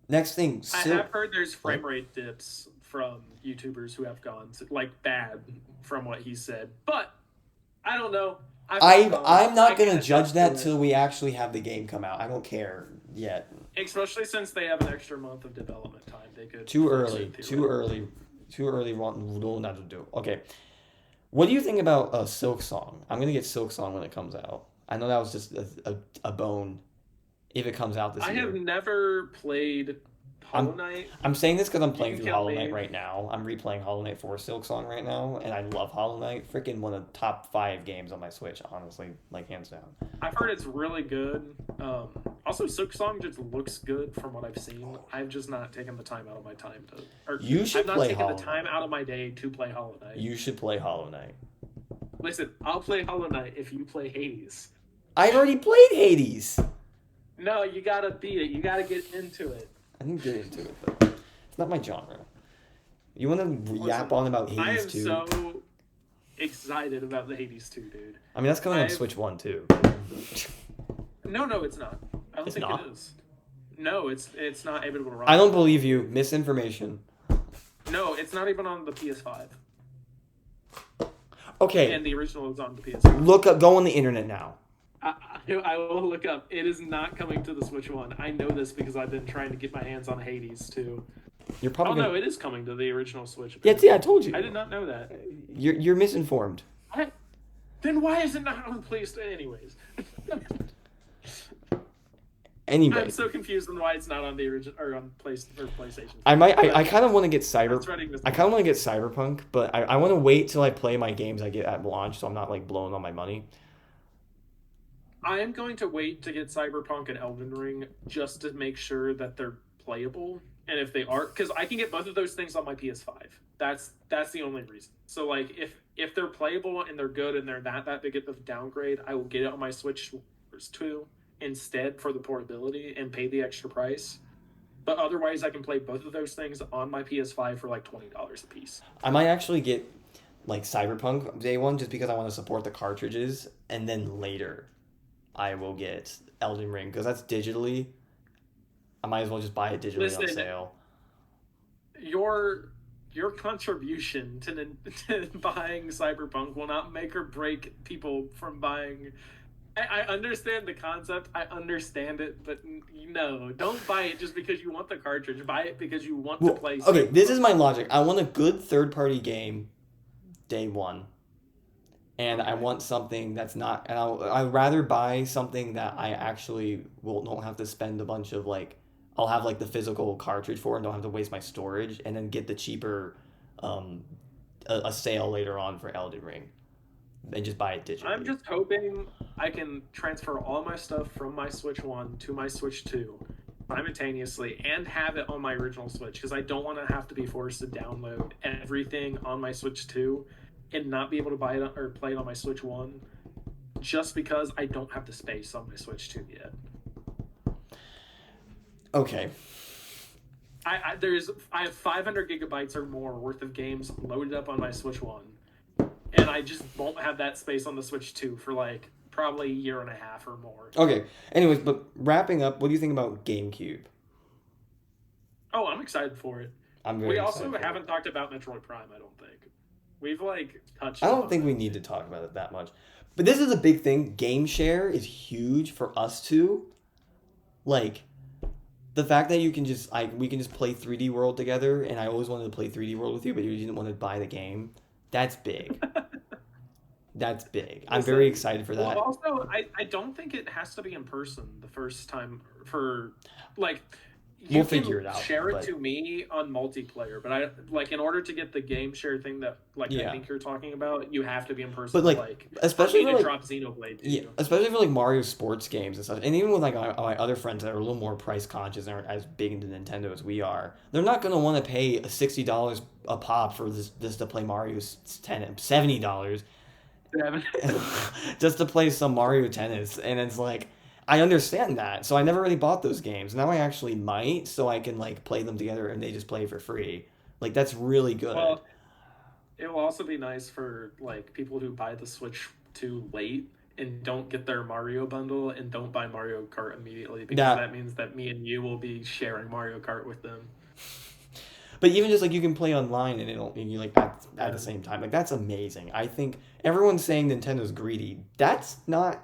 Next thing. I have heard there's frame rate dips from YouTubers who have gone like bad from what he said, but I don't know. I'm not gonna judge that till we actually have the game come out. I don't care yet. Especially since they have an extra month of development time. They could too early. Not to do. Okay, what do you think about Silk Song? I'm gonna get Silk Song when it comes out. I know that was just a bone. If it comes out this year, I have never played Hollow Knight. I'm saying this because I'm playing through Hollow Knight right now. I'm replaying Hollow Knight 4 Silk Song right now, and I love Hollow Knight. Freaking one of the top 5 games on my Switch, honestly, like hands down. I've heard it's really good. Also, Silk Song just looks good from what I've seen. I've just not taken the time out of my time to. You should play Hollow Knight. I've not taken the time out of my day to play Hollow Knight. You should play Hollow Knight. Listen, I'll play Hollow Knight if you play Hades. I've already played Hades. No, you gotta beat it. You gotta get into it. I didn't get into it, but it's not my genre. You want to yap on about Hades 2? I am so excited about the Hades 2, dude. I mean, that's coming on Switch 1, too. No, it's not. I don't think it is. No, it's not able to run. I don't believe you. Misinformation. No, it's not even on the PS5. Okay. And the original is on the PS5. Go on the internet now. I will look up. It is not coming to the Switch 1. I know this because I've been trying to get my hands on Hades too. You're probably no, it is coming to the original Switch. Yeah, see, I told you. I did not know that. You're misinformed. Then why is it not on PlayStation? Anyways. Anyway, I'm so confused on why it's not on the original or on PlayStation. I kind of want to get I kind of want to get Cyberpunk, but I want to wait till I play my games I get at launch, so I'm not like blowing all my money. I am going to wait to get Cyberpunk and Elden Ring just to make sure that they're playable. And if they are, because I can get both of those things on my PS5. That's the only reason. So like if they're playable and they're good and they're not that big of a downgrade, I will get it on my Switch 2 instead for the portability and pay the extra price. But otherwise, I can play both of those things on my PS5 for like $20 a piece. I might actually get like Cyberpunk day one just because I want to support the cartridges, and then later I will get Elden Ring because that's digitally. I might as well just buy it digitally on sale. Your contribution to buying Cyberpunk will not make or break people from buying. I understand the concept. I understand it, but no, don't buy it just because you want the cartridge. Buy it because you want to play. Okay, this is my logic. I want a good third-party game day one. And I want something that's not, and I'd rather buy something that I actually don't have to spend a bunch of like, I'll have like the physical cartridge for and don't have to waste my storage, and then get the cheaper, a sale later on for Elden Ring, and just buy it digitally. I'm just hoping I can transfer all my stuff from my Switch 1 to my Switch 2 simultaneously and have it on my original Switch, because I don't want to have to be forced to download everything on my Switch 2 and not be able to buy it or play it on my Switch 1 just because I don't have the space on my Switch 2 yet. Okay. I have 500 gigabytes or more worth of games loaded up on my Switch 1, and I just won't have that space on the Switch 2 for like probably a year and a half or more. Okay. Anyways, but wrapping up, what do you think about GameCube? Oh, I'm excited for it. We also haven't talked about Metroid Prime, I don't think. We've like touched. I don't think we need to talk about it that much, but this is a big thing. Game share is huge for us too. Like, the fact that you can just we can just play 3D World together, and I always wanted to play 3D World with you, but you didn't want to buy the game. That's big. That's big. I'm very excited for that. Well, also, I don't think it has to be in person the first time for like. We'll figure it out. Share it to me on multiplayer, but I like in order to get the game share thing that I think you're talking about, you have to be in person. But like especially for drop Xenoblade. Especially for like Mario sports games and stuff, and even with like my other friends that are a little more price conscious and aren't as big into Nintendo as we are, they're not gonna want to pay $60 a pop for this to play Mario's $70 just to play some Mario Tennis, and it's like. I understand that, so I never really bought those games. Now I actually might, so I can like play them together and they just play for free. Like that's really good. Well, it will also be nice for like people who buy the Switch 2 late and don't get their Mario bundle and don't buy Mario Kart immediately, because that means that me and you will be sharing Mario Kart with them. But even just like you can play online and you like at the same time. Like that's amazing. I think everyone's saying Nintendo's greedy. That's not.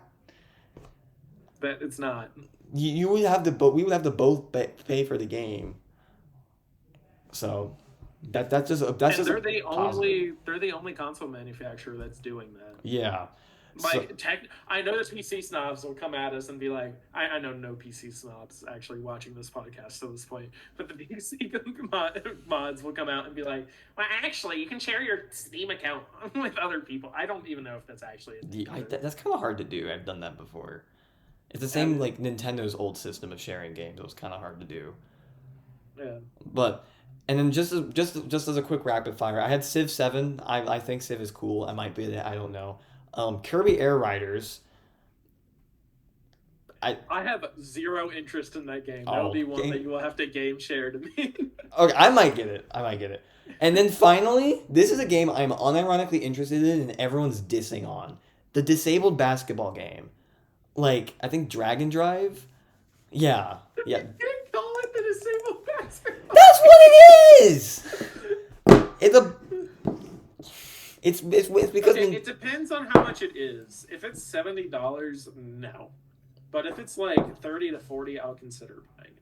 That it's not. You would have to, but we would have to both pay for the game. So that's just they're the only console manufacturer that's doing that. Yeah. I know the PC snobs will come at us and be like, I know no PC snobs actually watching this podcast at this point, but the PC mods will come out and be like, well, actually, you can share your Steam account with other people. I don't even know if that's actually that's kind of hard to do. I've done that before. It's the same like Nintendo's old system of sharing games. It was kind of hard to do. Yeah. But and then just as a quick rapid fire, I had Civ 7. I think Civ is cool. I might be that. I don't know. Kirby Air Riders. I have zero interest in that game. That'll be one that you will have to game share to me. Okay, I might get it. And then finally, this is a game I'm unironically interested in and everyone's dissing on. The disabled basketball game. Like, I think Dragon Drive? Yeah. You can't call it the disabled basketball. That's what it is! It's because... Okay, it depends on how much it is. If it's $70, no. But if it's like $30 to $40, I'll consider buying it.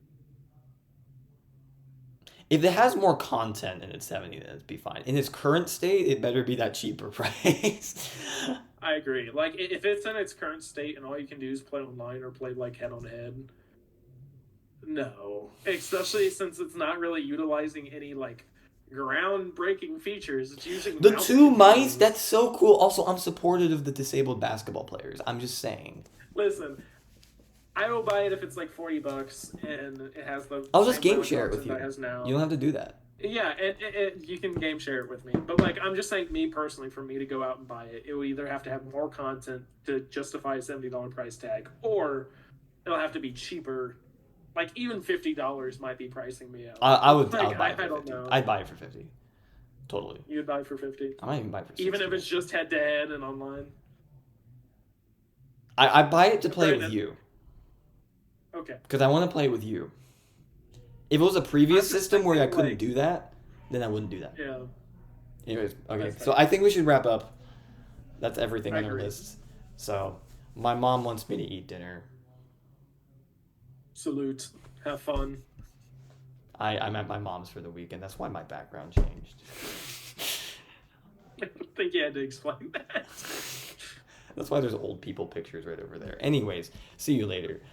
If it has more content and it's $70, then it'd be fine. In its current state, it better be that cheaper price. I agree. Like, if it's in its current state and all you can do is play online or play, like, head-on-head, No, especially since it's not really utilizing any like groundbreaking features. It's using The mouse two mice, controls. that's so cool. Also, I'm supportive of the disabled basketball players. I'm just saying. Listen, I will buy it if it's like $40 and it has the I'll same just game amount of share it with content you. that has now. You don't have to do that. Yeah, you can game share it with me. But, like, I'm just saying, me personally, for me to go out and buy it, it will either have to have more content to justify a $70 price tag, or it'll have to be cheaper. Like, even $50 might be pricing me out. I would Like, buy it for I don't 50. know. I'd buy it for 50. Totally. You'd buy it for 50 I might even buy it for 60. even if it's just head-to-head and online? I buy it to play Right, with you. Okay. Because I want to play with you. If it was a previous I'm just system where I thinking, couldn't like- do that, then I wouldn't do that. Yeah. Anyways, okay. That's So fair. I think we should wrap up. That's everything I on our agree. list. So my mom wants me to eat dinner. Salute. Have fun. I'm at my mom's for the weekend. That's why my background changed. I don't think you had to explain that. That's why there's old people pictures right over there. Anyways, see you later.